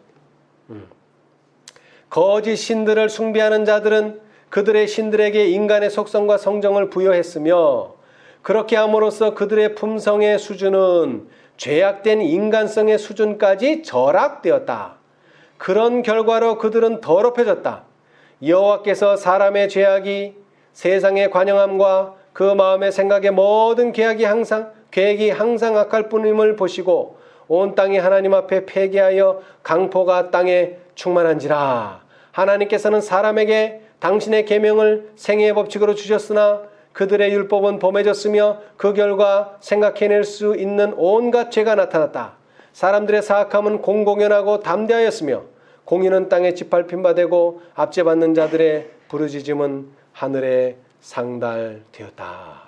거짓 신들을 숭배하는 자들은 그들의 신들에게 인간의 속성과 성정을 부여했으며 그렇게 함으로써 그들의 품성의 수준은 죄악된 인간성의 수준까지 절악되었다. 그런 결과로 그들은 더럽혀졌다. 여호와께서 사람의 죄악이 세상의 관영함과 그 마음의 생각의 모든 계획이 항상 악할 뿐임을 보시고 온 땅이 하나님 앞에 폐기하여 강포가 땅에 충만한지라. 하나님께서는 사람에게 당신의 계명을 생애의 법칙으로 주셨으나 그들의 율법은 범해졌으며 그 결과 생각해낼 수 있는 온갖 죄가 나타났다. 사람들의 사악함은 공공연하고 담대하였으며 공의는 땅에 짓밟힌 바 되고 압제받는 자들의 부르짖음은 하늘에 상달되었다.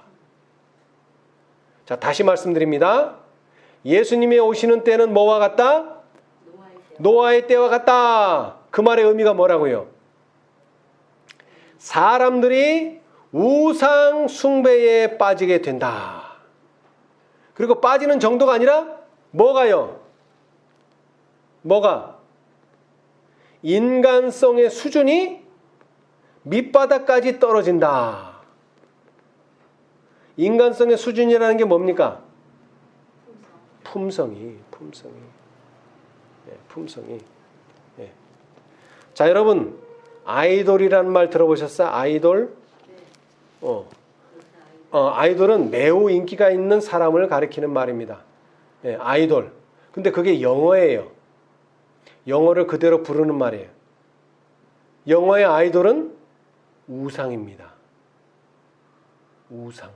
자, 다시 말씀드립니다. 예수님이 오시는 때는 뭐와 같다? 노아의 때와 같다. 그 말의 의미가 뭐라고요? 사람들이 우상 숭배에 빠지게 된다. 그리고 빠지는 정도가 아니라 뭐가요? 뭐가? 인간성의 수준이 밑바닥까지 떨어진다. 인간성의 수준이라는 게 뭡니까? 품성이. 예. 자, 여러분, 아이돌이라는 말 들어보셨어요? 아이돌? 아이돌은 매우 인기가 있는 사람을 가리키는 말입니다. 예, 아이돌. 근데 그게 영어예요. 영어를 그대로 부르는 말이에요. 영어의 아이돌은 우상입니다. 우상.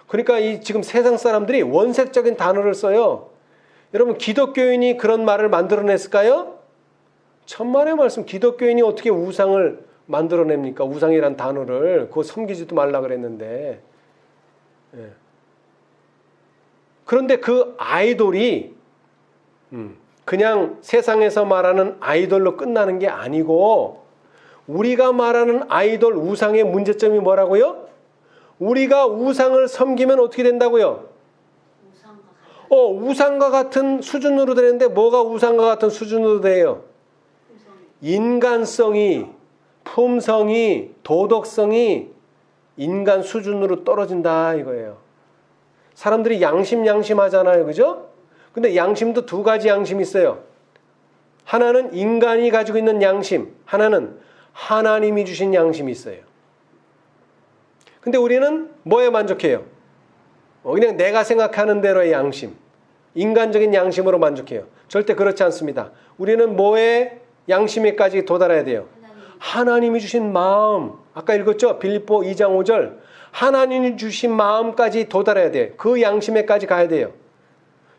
그러니까 이 지금 세상 사람들이 원색적인 단어를 써요. 여러분 기독교인이 그런 말을 만들어냈을까요? 천만의 말씀. 기독교인이 어떻게 우상을 만들어냅니까? 우상이란 단어를. 그거 섬기지도 말라 그랬는데. 예. 그런데 그 아이돌이 그냥 세상에서 말하는 아이돌로 끝나는 게 아니고 우리가 말하는 아이돌 우상의 문제점이 뭐라고요? 우리가 우상을 섬기면 어떻게 된다고요? 우상과 같은 수준으로 되는데 뭐가 우상과 같은 수준으로 돼요? 인간성이, 품성이, 도덕성이 인간 수준으로 떨어진다 이거예요. 사람들이 양심 하잖아요. 그죠? 근데 양심도 두 가지 양심이 있어요. 하나는 인간이 가지고 있는 양심, 하나는 하나님이 주신 양심이 있어요. 근데 우리는 뭐에 만족해요? 그냥 내가 생각하는 대로의 양심, 인간적인 양심으로 만족해요. 절대 그렇지 않습니다. 우리는 뭐에 양심에까지 도달해야 돼요? 하나님이 주신 마음, 아까 읽었죠? 빌립보 2장 5절. 하나님이 주신 마음까지 도달해야 돼요. 그 양심에까지 가야 돼요.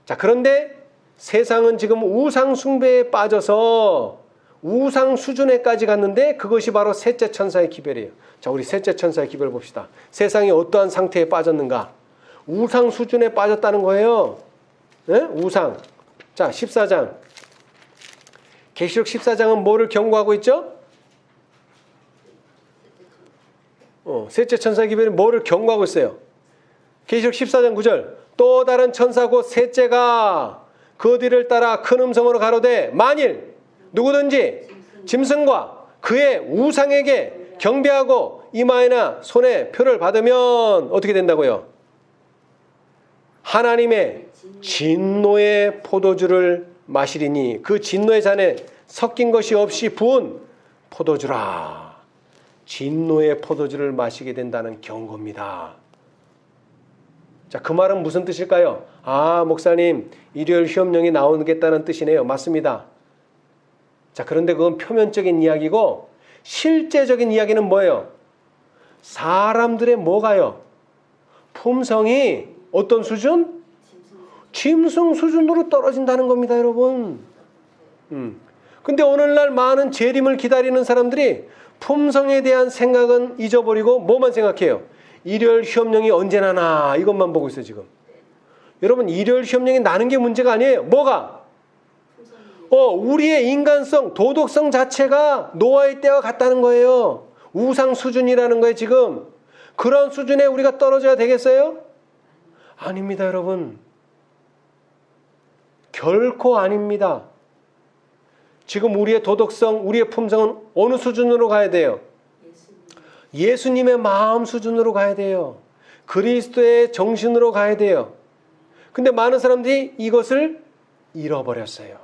자, 그런데 세상은 지금 우상 숭배에 빠져서 우상 수준에까지 갔는데 그것이 바로 셋째 천사의 기별이에요. 자, 우리 셋째 천사의 기별 봅시다. 세상이 어떠한 상태에 빠졌는가? 우상 수준에 빠졌다는 거예요. 네? 우상. 자, 14장. 계시록 14장은 뭐를 경고하고 있죠? 셋째 천사의 기별이 뭐를 경고하고 있어요? 계시록 14장 9절. 또 다른 천사 곧 셋째가 그 뒤를 따라 큰 음성으로 가로되 만일 누구든지 짐승과 그의 우상에게 경배하고 이마에나 손에 표를 받으면 어떻게 된다고요? 하나님의 진노의 포도주를 마시리니 그 진노의 잔에 섞인 것이 없이 부은 포도주라. 진노의 포도주를 마시게 된다는 경고입니다. 자, 그 말은 무슨 뜻일까요? 아, 목사님, 일요일 시험령이 나오겠다는 뜻이네요. 맞습니다. 자, 그런데 그건 표면적인 이야기고 실제적인 이야기는 뭐예요? 사람들의 뭐가요? 품성이 어떤 수준? 짐승 수준으로 떨어진다는 겁니다, 여러분. 근데 오늘날 많은 재림을 기다리는 사람들이 품성에 대한 생각은 잊어버리고 뭐만 생각해요? 일요일 시험령이 언제 나나 이것만 보고 있어요, 지금. 여러분, 일요일 시험령이 나는 게 문제가 아니에요. 뭐가? 우리의 인간성, 도덕성 자체가 노아의 때와 같다는 거예요. 우상 수준이라는 거예요, 지금. 그런 수준에 우리가 떨어져야 되겠어요? 아닙니다, 여러분. 결코 아닙니다. 지금 우리의 도덕성, 우리의 품성은 어느 수준으로 가야 돼요? 예수님의 마음 수준으로 가야 돼요. 그리스도의 정신으로 가야 돼요. 근데 많은 사람들이 이것을 잃어버렸어요.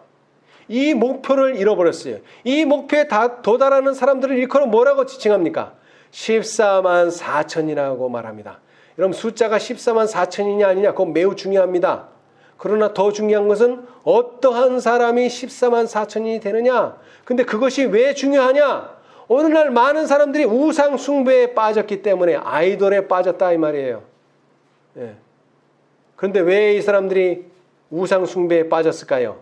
이 목표를 잃어버렸어요. 이 목표에 도달하는 사람들을 일컬어 뭐라고 지칭합니까? 14만 4천이라고 말합니다. 여러분, 숫자가 14만 4천이냐 아니냐 그건 매우 중요합니다. 그러나 더 중요한 것은 어떠한 사람이 14만 4천이 되느냐. 근데 그것이 왜 중요하냐? 오늘날 많은 사람들이 우상 숭배에 빠졌기 때문에 아이돌에 빠졌다 이 말이에요. 예. 그런데 왜 이 사람들이 우상 숭배에 빠졌을까요?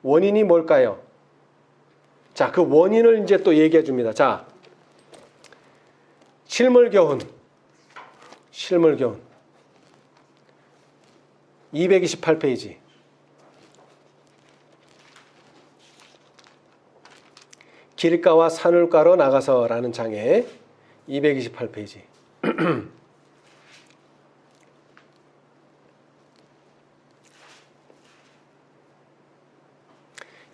원인이 뭘까요? 자, 그 원인을 이제 또 얘기해 줍니다. 자, 실물교훈 228페이지. 길가와 산울가로 나가서라는 장에 228페이지.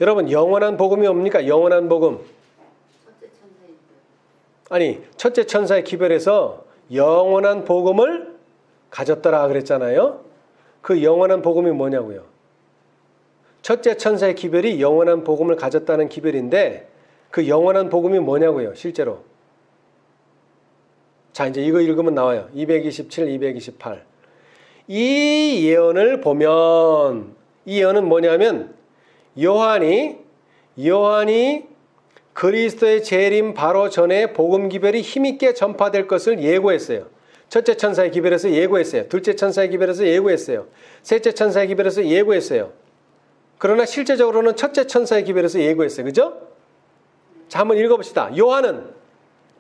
여러분, 영원한 복음이 뭡니까? 영원한 복음. 아니, 첫째 천사의 기별에서 영원한 복음을 가졌더라 그랬잖아요. 그 영원한 복음이 뭐냐고요? 첫째 천사의 기별이 영원한 복음을 가졌다는 기별인데 그 영원한 복음이 뭐냐고요, 실제로. 자, 이제 이거 읽으면 나와요. 227, 228. 이 예언을 보면, 이 예언은 뭐냐면, 요한이 그리스도의 재림 바로 전에 복음 기별이 힘있게 전파될 것을 예고했어요. 첫째 천사의 기별에서 예고했어요. 둘째 천사의 기별에서 예고했어요. 셋째 천사의 기별에서 예고했어요. 그러나 실제적으로는 첫째 천사의 기별에서 예고했어요. 그죠? 자, 한번 읽어봅시다. 요한은,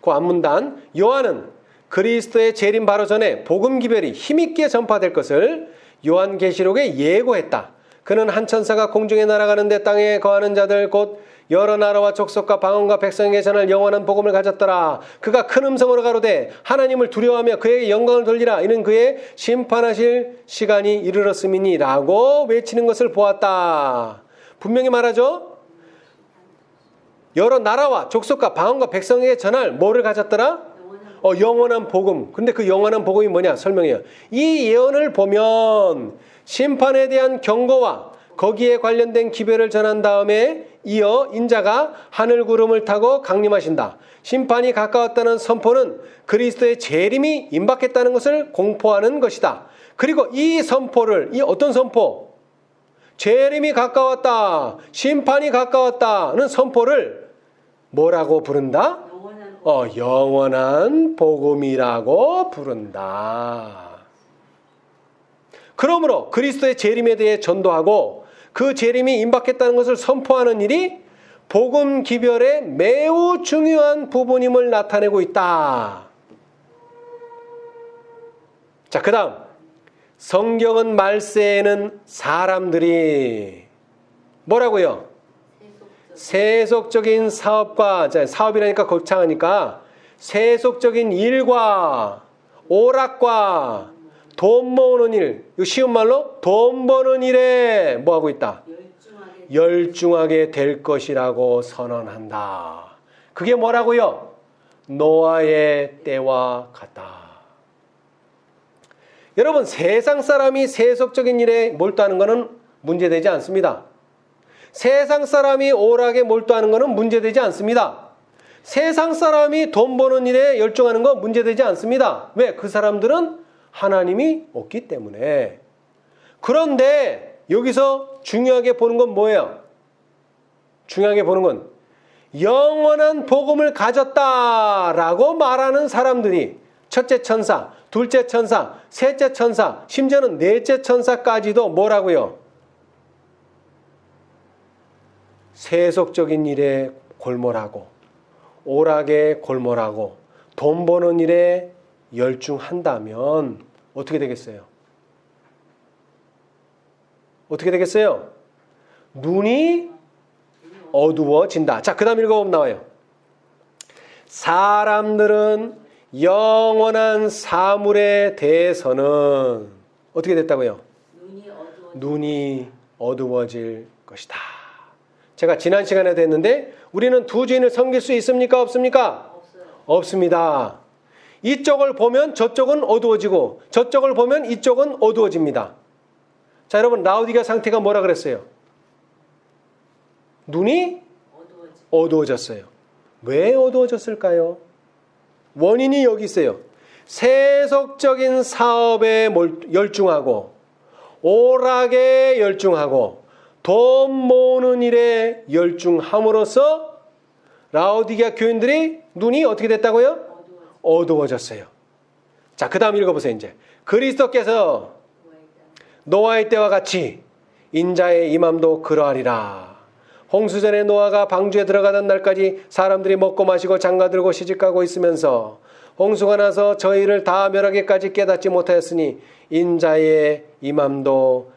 그 앞문단, 요한은 그리스도의 재림 바로 전에 복음 기별이 힘있게 전파될 것을 요한계시록에 예고했다. 그는 한 천사가 공중에 날아가는데 땅에 거하는 자들 곧 여러 나라와 족속과 방언과 백성에게 전할 영원한 복음을 가졌더라. 그가 큰 음성으로 가로되 하나님을 두려워하며 그에게 영광을 돌리라. 이는 그의 심판하실 시간이 이르렀음이니 라고 외치는 것을 보았다. 분명히 말하죠. 여러 나라와 족속과 방언과 백성에게 전할 뭐를 가졌더라? 영원한 복음. 근데 그 영원한 복음이 뭐냐? 설명해요. 이 예언을 보면 심판에 대한 경고와 거기에 관련된 기별을 전한 다음에 이어 인자가 하늘 구름을 타고 강림하신다. 심판이 가까웠다는 선포는 그리스도의 재림이 임박했다는 것을 공포하는 것이다. 그리고 이 선포를, 이 어떤 선포? 재림이 가까웠다. 심판이 가까웠다는 선포를 뭐라고 부른다? 영원한 복음이라고 부른다. 그러므로 그리스도의 재림에 대해 전도하고 그 재림이 임박했다는 것을 선포하는 일이 복음 기별의 매우 중요한 부분임을 나타내고 있다. 자, 그 다음 성경은 말세에는 사람들이 뭐라고요? 세속적인 사업과, 사업이라니까 거창하니까 세속적인 일과 오락과 돈 모으는 일, 이거 쉬운 말로 돈 버는 일에 뭐하고 있다? 열중하게 될 것이라고 선언한다. 그게 뭐라고요? 노아의 때와 같다. 여러분, 세상 사람이 세속적인 일에 몰두하는 것은 문제되지 않습니다. 세상 사람이 오락에 몰두하는 것은 문제되지 않습니다. 세상 사람이 돈 버는 일에 열중하는 건 문제되지 않습니다. 왜? 그 사람들은 하나님이 없기 때문에. 그런데 여기서 중요하게 보는 건 뭐예요? 중요하게 보는 건 영원한 복음을 가졌다라고 말하는 사람들이 첫째 천사, 둘째 천사, 셋째 천사, 심지어는 넷째 천사까지도 뭐라고요? 세속적인 일에 골몰하고 오락에 골몰하고 돈 버는 일에 열중한다면 어떻게 되겠어요? 어떻게 되겠어요? 눈이 어두워진다. 자, 그 다음 읽어보면 나와요. 사람들은 영원한 사물에 대해서는 어떻게 됐다고요? 눈이 어두워질 것이다. 제가 지난 시간에도 했는데 우리는 두 주인을 섬길 수 있습니까? 없습니까? 없습니다. 이쪽을 보면 저쪽은 어두워지고 저쪽을 보면 이쪽은 어두워집니다. 자, 여러분, 라오디게아 상태가 뭐라 그랬어요? 눈이 어두워졌어요. 왜 어두워졌을까요? 원인이 여기 있어요. 세속적인 사업에 열중하고 오락에 열중하고 돈 모으는 일에 열중함으로써 라오디게아 교인들이 눈이 어떻게 됐다고요? 어두워졌어요. 자, 그 다음 읽어보세요. 이제 그리스도께서 노아의 때와 같이 인자의 임함도 그러하리라. 홍수전에 노아가 방주에 들어가던 날까지 사람들이 먹고 마시고 장가들고 시집가고 있으면서 홍수가 나서 저희를 다 멸하기까지 깨닫지 못하였으니 인자의 임함도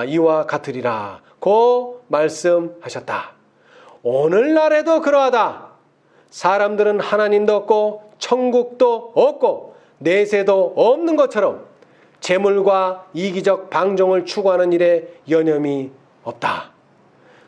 이와 같으리라 고 말씀하셨다. 오늘날에도 그러하다. 사람들은 하나님도 없고 천국도 없고 내세도 없는 것처럼 재물과 이기적 방종을 추구하는 일에 여념이 없다.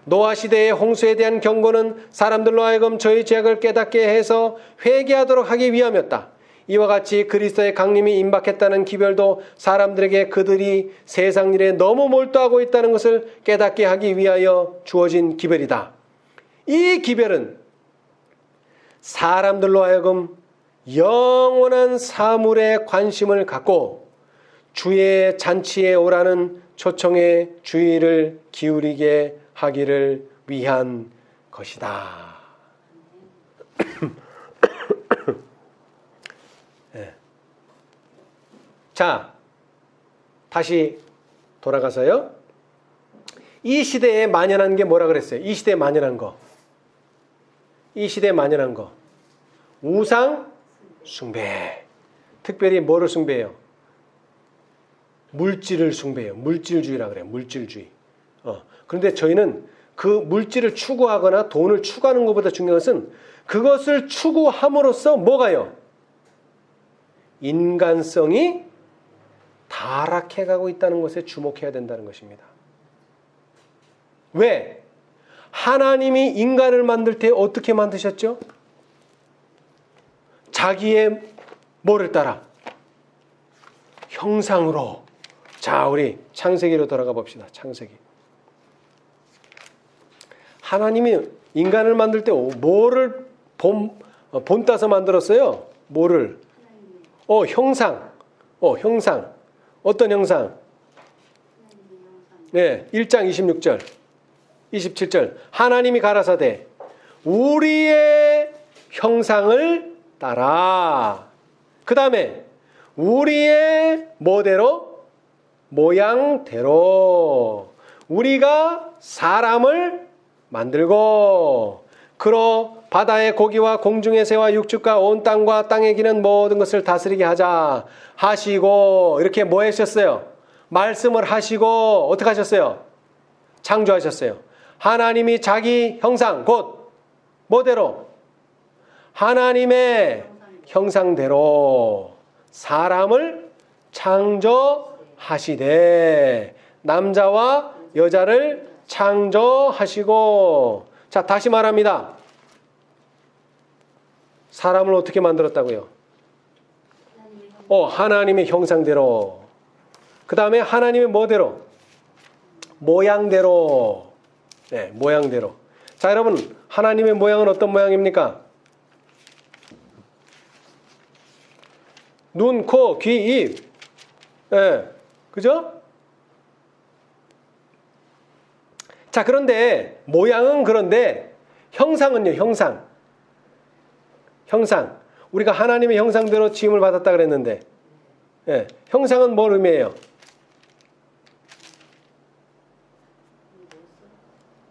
노아 시대의 홍수에 대한 경고는 사람들로 하여금 저희 죄악을 깨닫게 해서 회개하도록 하기 위함이었다. 이와 같이 그리스도의 강림이 임박했다는 기별도 사람들에게 그들이 세상 일에 너무 몰두하고 있다는 것을 깨닫게 하기 위하여 주어진 기별이다. 이 기별은 사람들로 하여금 영원한 사물에 관심을 갖고 주의 잔치에 오라는 초청에 주의를 기울이게 하기를 위한 것이다. 네. 자, 다시 돌아가서요. 이 시대에 만연한 게 뭐라 그랬어요? 이 시대에 만연한 거. 이 시대에 만연한 거. 우상 숭배. 특별히 뭐를 숭배해요? 물질을 숭배해요. 물질주의라 그래요. 물질주의. 그런데 저희는 그 물질을 추구하거나 돈을 추구하는 것보다 중요한 것은 그것을 추구함으로써 뭐가요? 인간성이 타락해가고 있다는 것에 주목해야 된다는 것입니다. 왜? 하나님이 인간을 만들 때 어떻게 만드셨죠? 자기의 뭐를 따라? 형상으로. 자, 우리 창세기로 돌아가 봅시다. 창세기. 하나님이 인간을 만들 때 뭐를 본따서 만들었어요? 뭐를? 형상. 형상. 어떤 형상? 네, 1장 26절. 27절. 하나님이 가라사대 우리의 형상을 따라. 그 다음에 우리의 뭐대로? 모양대로. 우리가 사람을 만들고 그로 바다의 고기와 공중의 새와 육축과 온 땅과 땅에 기는 모든 것을 다스리게 하자 하시고 이렇게 뭐 하셨어요? 말씀을 하시고 어떻게 하셨어요? 창조하셨어요. 하나님이 자기 형상 곧 뭐대로? 하나님의 형상대로 사람을 창조하시되 남자와 여자를 창조하시고. 자, 다시 말합니다. 사람을 어떻게 만들었다고요? 하나님의 형상대로. 그 다음에 하나님의 뭐대로? 모양대로. 네, 모양대로. 자, 여러분, 하나님의 모양은 어떤 모양입니까? 눈, 코, 귀, 입. 네, 그죠? 자, 그런데 모양은 그런데 형상은요, 형상. 형상. 우리가 하나님의 형상대로 지음을 받았다 그랬는데, 예, 형상은 뭘 의미해요?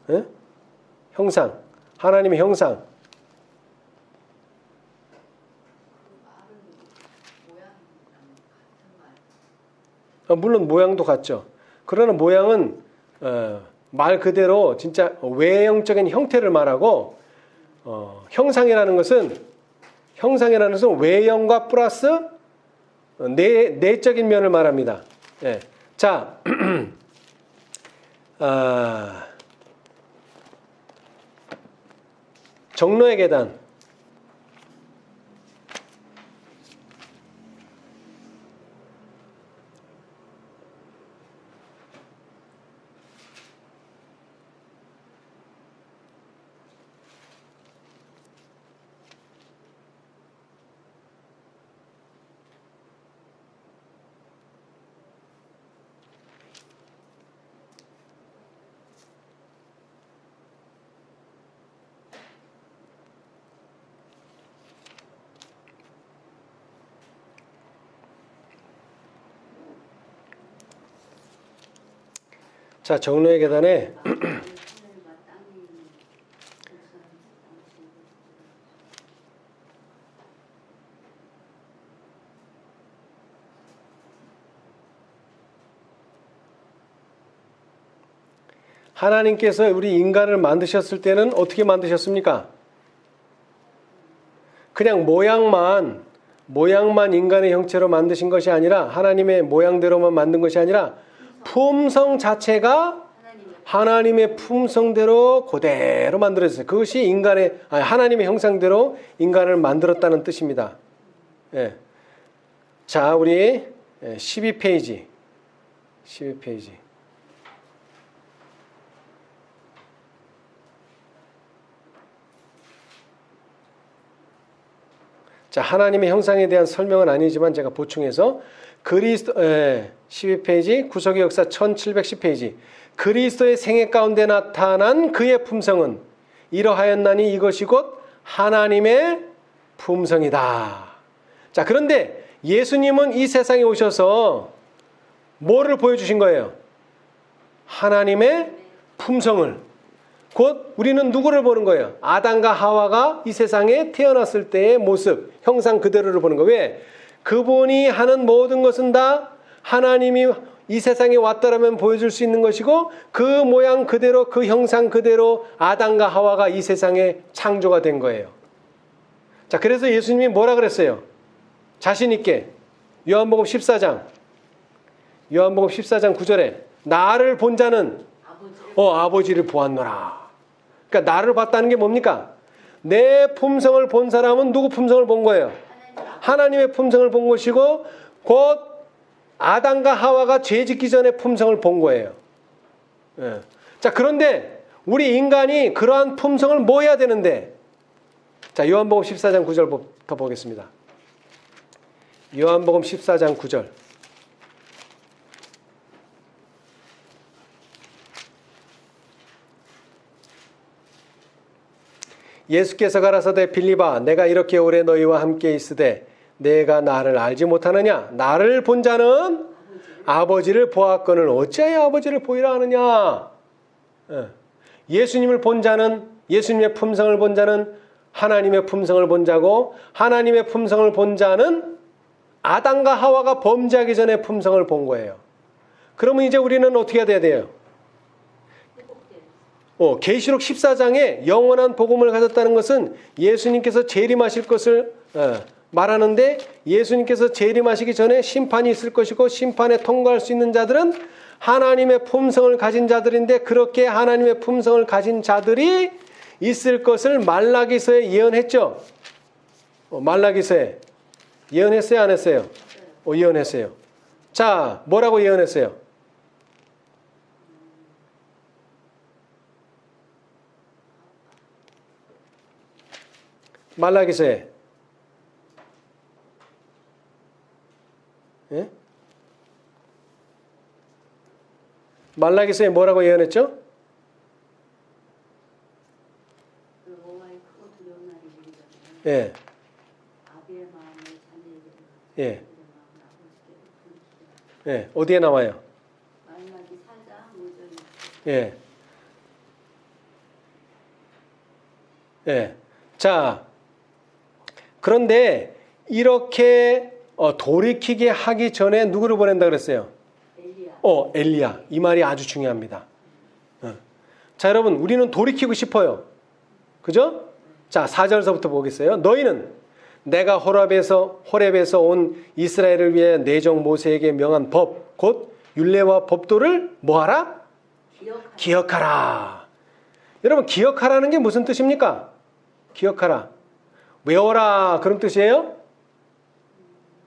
예? 형상. 하나님의 형상. 물론 모양도 같죠. 그러나 모양은 말 그대로 진짜 외형적인 형태를 말하고 형상이라는 것은 외형과 플러스 내적인 면을 말합니다. 예. 자, 종로의 계단. 자, 종로의 계단에 하나님께서 우리 인간을 만드셨을 때는 어떻게 만드셨습니까? 그냥 모양만 인간의 형체로 만드신 것이 아니라 하나님의 모양대로만 만든 것이 아니라 품성 자체가 하나님의 품성대로 그대로 만들어졌어요. 그것이 하나님의 형상대로 인간을 만들었다는 뜻입니다. 예. 자, 우리 12페이지. 자, 하나님의 형상에 대한 설명은 아니지만 제가 보충해서 12페이지 구속의 역사 1710페이지 그리스도의 생애 가운데 나타난 그의 품성은 이러하였나니 이것이 곧 하나님의 품성이다. 자, 그런데 예수님은 이 세상에 오셔서 뭐를 보여주신 거예요? 하나님의 품성을. 곧 우리는 누구를 보는 거예요? 아담과 하와가 이 세상에 태어났을 때의 모습, 형상 그대로를 보는 거예요. 왜? 그분이 하는 모든 것은 다 하나님이 이 세상에 왔다라면 보여줄 수 있는 것이고 그 모양 그대로 그 형상 그대로 아담과 하와가 이 세상에 창조가 된 거예요. 자, 그래서 예수님이 뭐라 그랬어요? 자신 있게 요한복음 14장 9절에 나를 본 자는 아버지를 보았노라. 그러니까 나를 봤다는 게 뭡니까? 내 품성을 본 사람은 누구 품성을 본 거예요? 하나님의 품성을 본 것이고 곧 아담과 하와가 죄 짓기 전에 품성을 본 거예요. 예. 자, 그런데 우리 인간이 그러한 품성을 뭐 해야 되는데? 자, 요한복음 14장 9절부터 보겠습니다. 요한복음 14장 9절. 예수께서 가라사대 빌립아 내가 이렇게 오래 너희와 함께 있으되 내가 나를 알지 못하느냐? 나를 본 자는 아버지를 보았거늘 어찌하여 아버지를 보이라 하느냐? 예수님을 본 자는, 예수님의 품성을 본 자는 하나님의 품성을 본 자고, 하나님의 품성을 본 자는 아담과 하와가 범죄하기 전에 품성을 본 거예요. 그러면 이제 우리는 어떻게 해야 돼요? 계시록 14장에 영원한 복음을 가졌다는 것은 예수님께서 재림하실 것을 말하는데, 예수님께서 재림하시기 전에 심판이 있을 것이고 심판에 통과할 수 있는 자들은 하나님의 품성을 가진 자들인데, 그렇게 하나님의 품성을 가진 자들이 있을 것을 말라기서에 예언했죠. 말라기서에 예언했어요, 안 했어요? 예언했어요. 자, 뭐라고 예언했어요? 말라기서에 예? 말라기서에 뭐라고 예언했죠? 예. 예. 예. 어디에 나와요? 예. 예. 자, 그런데 이렇게 돌이키게 하기 전에 누구를 보낸다 그랬어요? 엘리야. 이 말이 아주 중요합니다. 자, 여러분, 우리는 돌이키고 싶어요. 그죠? 자, 4절서부터 보겠어요. 너희는 내가 호렙에서 온 이스라엘을 위해 내정 모세에게 명한 법, 곧 율례와 법도를 뭐하라? 기억하라. 여러분, 기억하라는 게 무슨 뜻입니까? 기억하라. 외워라, 그런 뜻이에요?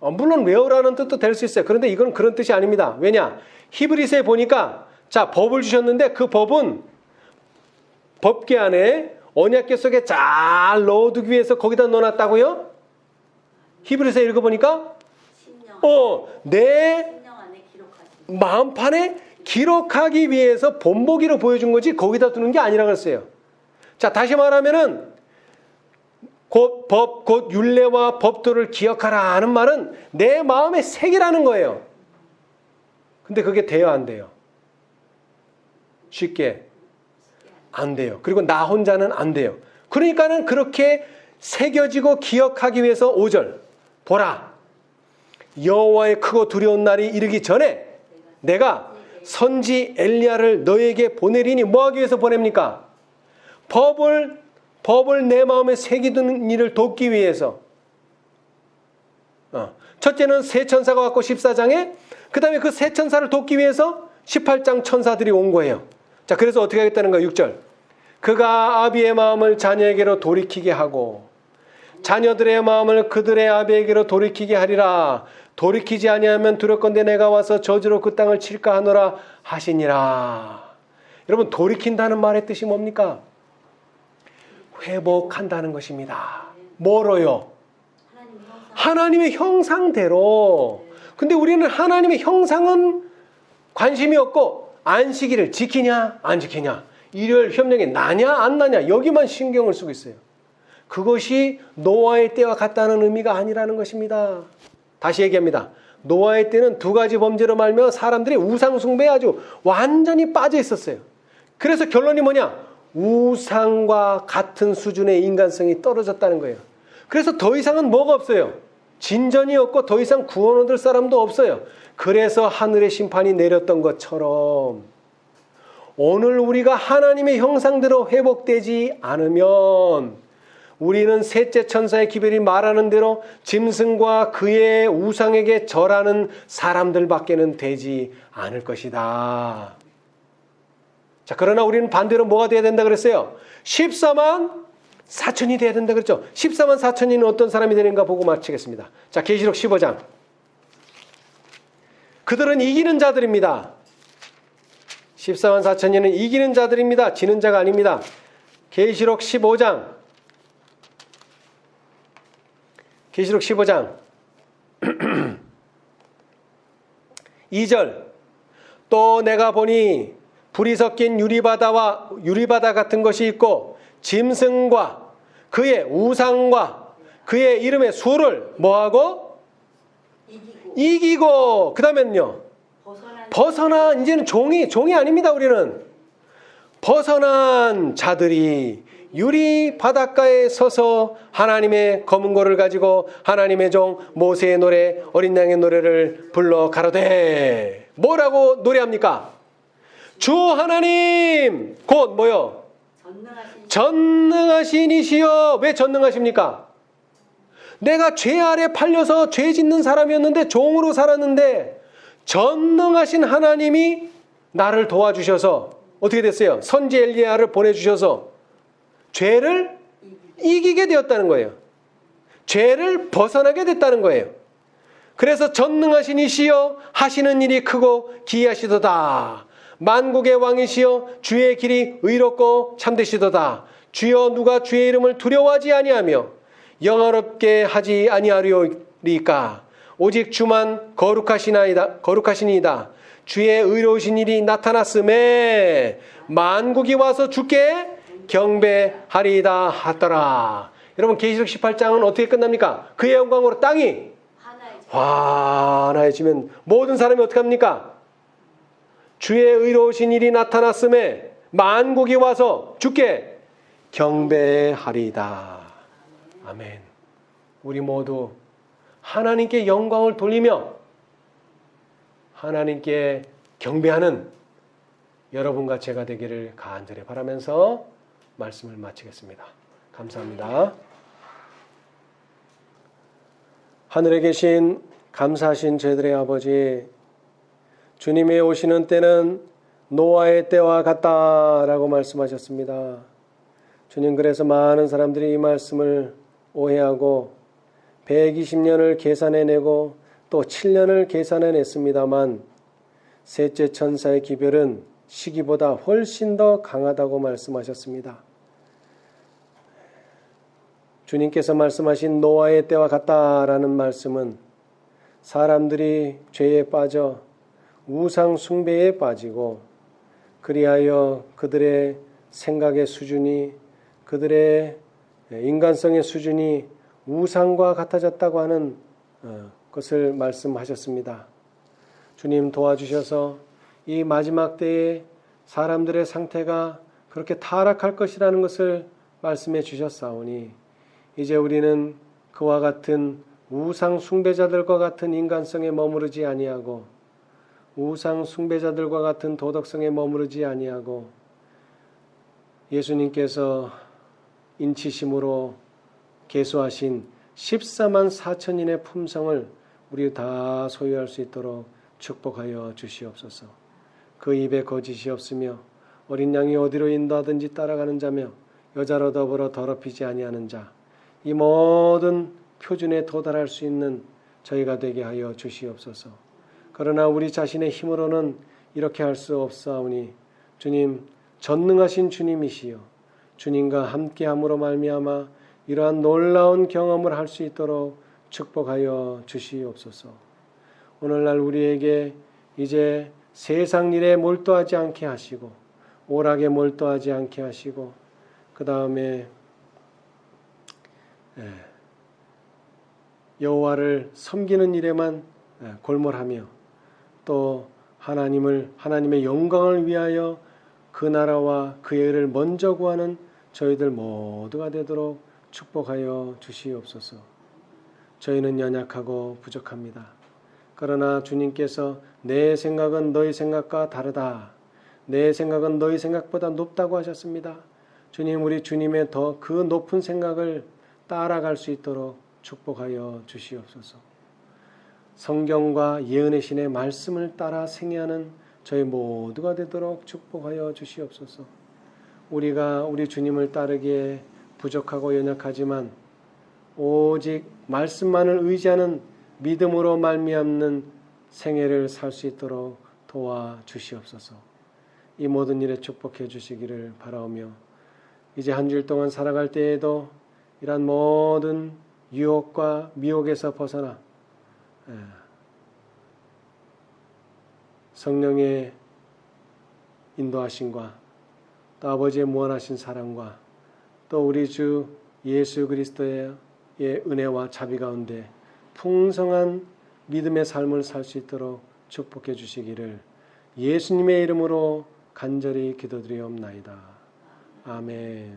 물론 외우라는 뜻도 될 수 있어요. 그런데 이건 그런 뜻이 아닙니다. 왜냐? 히브리서에 보니까 자, 법을 주셨는데 그 법은 법궤 안에 언약궤 속에 잘 넣어두기 위해서 거기다 넣어놨다고요? 히브리서 읽어보니까 내 마음판에 기록하기 위해서 본보기로 보여준 거지 거기다 두는 게 아니라고 했어요. 자, 다시 말하면은 곧 법, 곧 율례와 법도를 기억하라 하는 말은 내 마음에 새기라는 거예요. 근데 그게 돼요, 안 돼요? 쉽게 안 돼요. 그리고 나 혼자는 안 돼요. 그러니까는 그렇게 새겨지고 기억하기 위해서 5절 보라, 여호와의 크고 두려운 날이 이르기 전에 내가 선지 엘리야를 너에게 보내리니 뭐하기 위해서 보냅니까? 법을 내 마음에 새기는 일을 돕기 위해서. 첫째는 새 천사가 왔고 14장에, 그 다음에 그 새 천사를 돕기 위해서 18장 천사들이 온 거예요. 자, 그래서 어떻게 하겠다는 거예요? 6절. 그가 아비의 마음을 자녀에게로 돌이키게 하고 자녀들의 마음을 그들의 아비에게로 돌이키게 하리라. 돌이키지 아니하면 두렵건대 내가 와서 저주로 그 땅을 칠까 하노라 하시니라. 여러분, 돌이킨다는 말의 뜻이 뭡니까? 회복한다는 것입니다. 뭐로요? 하나님의 형상대로. 근데 우리는 하나님의 형상은 관심이 없고 안식일을 지키냐 안 지키냐, 일요일 협력이 나냐 안 나냐, 여기만 신경을 쓰고 있어요. 그것이 노아의 때와 같다는 의미가 아니라는 것입니다. 다시 얘기합니다. 노아의 때는 두 가지 범죄로 말며 사람들이 우상 숭배에 아주 완전히 빠져 있었어요. 그래서 결론이 뭐냐? 우상과 같은 수준의 인간성이 떨어졌다는 거예요. 그래서 더 이상은 뭐가 없어요? 진전이 없고 더 이상 구원 얻을 사람도 없어요. 그래서 하늘의 심판이 내렸던 것처럼 오늘 우리가 하나님의 형상대로 회복되지 않으면 우리는 셋째 천사의 기별이 말하는 대로 짐승과 그의 우상에게 절하는 사람들밖에는 되지 않을 것이다. 자, 그러나 우리는 반대로 뭐가 돼야 된다 그랬어요? 14만 4천이 돼야 된다 그랬죠. 14만 4천이는 어떤 사람이 되는가 보고 마치겠습니다. 자, 계시록 15장. 그들은 이기는 자들입니다. 14만 4천이는 이기는 자들입니다. 지는 자가 아닙니다. 계시록 15장. 계시록 15장 2절. 또 내가 보니 불이 섞인 유리바다 같은 것이 있고 짐승과 그의 우상과 그의 이름의 수를 뭐하고? 이기고 그 다음에는요. 벗어난 이제는 종이 아닙니다. 우리는 벗어난 자들이 유리 바닷가에 서서 하나님의 검은 고를 가지고 하나님의 종 모세의 노래 어린 양의 노래를 불러 가로되 뭐라고 노래합니까? 주 하나님 곧 뭐요? 전능하신 이시여. 왜 전능하십니까? 내가 죄 아래 팔려서 죄 짓는 사람이었는데 종으로 살았는데 전능하신 하나님이 나를 도와주셔서 어떻게 됐어요? 선지 엘리야를 보내주셔서 죄를 이기게 되었다는 거예요. 죄를 벗어나게 됐다는 거예요. 그래서 전능하신 이시여 하시는 일이 크고 기이하시도다. 만국의 왕이시여 주의 길이 의롭고 참되시도다. 주여 누가 주의 이름을 두려워하지 아니하며 영화롭게 하지 아니하리이까. 오직 주만 거룩하시니이다. 주의 의로우신 일이 나타났음에 만국이 와서 주께 경배하리이다 하더라. 여러분 계시록 18장은 어떻게 끝납니까? 그의 영광으로 땅이 환해지면 모든 사람이 어떻게 합니까? 주의 의로우신 일이 나타났음에 만국이 와서 주께 경배하리이다. 아멘. 우리 모두 하나님께 영광을 돌리며 하나님께 경배하는 여러분과 제가 되기를 간절히 바라면서 말씀을 마치겠습니다. 감사합니다. 하늘에 계신 감사하신 저희들의 아버지, 주님이 오시는 때는 노아의 때와 같다라고 말씀하셨습니다. 주님, 그래서 많은 사람들이 이 말씀을 오해하고 120년을 계산해내고 또 7년을 계산해냈습니다만 셋째 천사의 기별은 시기보다 훨씬 더 강하다고 말씀하셨습니다. 주님께서 말씀하신 노아의 때와 같다라는 말씀은 사람들이 죄에 빠져 우상 숭배에 빠지고 그리하여 그들의 생각의 수준이 그들의 인간성의 수준이 우상과 같아졌다고 하는 것을 말씀하셨습니다. 주님 도와주셔서 이 마지막 때에 사람들의 상태가 그렇게 타락할 것이라는 것을 말씀해 주셨사오니 이제 우리는 그와 같은 우상 숭배자들과 같은 인간성에 머무르지 아니하고 우상 숭배자들과 같은 도덕성에 머무르지 아니하고 예수님께서 인치심으로 계수하신 14만 4천인의 품성을 우리 다 소유할 수 있도록 축복하여 주시옵소서. 그 입에 거짓이 없으며 어린 양이 어디로 인도하든지 따라가는 자며 여자로 더불어 더럽히지 아니하는 자, 이 모든 표준에 도달할 수 있는 저희가 되게 하여 주시옵소서. 그러나 우리 자신의 힘으로는 이렇게 할 수 없사오니 주님, 전능하신 주님이시여 주님과 함께함으로 말미암아 이러한 놀라운 경험을 할 수 있도록 축복하여 주시옵소서. 오늘날 우리에게 이제 세상 일에 몰두하지 않게 하시고 오락에 몰두하지 않게 하시고 그 다음에 여호와를 섬기는 일에만 골몰하며 또 하나님의 영광을 위하여 그 나라와 그의 의를 먼저 구하는 저희들 모두가 되도록 축복하여 주시옵소서. 저희는 연약하고 부족합니다. 그러나 주님께서 내 생각은 너희 생각과 다르다. 내 생각은 너희 생각보다 높다고 하셨습니다. 주님, 우리 주님의 더 그 높은 생각을 따라갈 수 있도록 축복하여 주시옵소서. 성경과 예언의 신의 말씀을 따라 생애하는 저희 모두가 되도록 축복하여 주시옵소서. 우리가 우리 주님을 따르기에 부족하고 연약하지만 오직 말씀만을 의지하는 믿음으로 말미암는 생애를 살 수 있도록 도와주시옵소서. 이 모든 일에 축복해 주시기를 바라오며 이제 한 주일 동안 살아갈 때에도 이러한 모든 유혹과 미혹에서 벗어나 성령의 인도하심과 또 아버지의 무한하신 사랑과 또 우리 주 예수 그리스도의 은혜와 자비 가운데 풍성한 믿음의 삶을 살 수 있도록 축복해 주시기를 예수님의 이름으로 간절히 기도드리옵나이다. 아멘.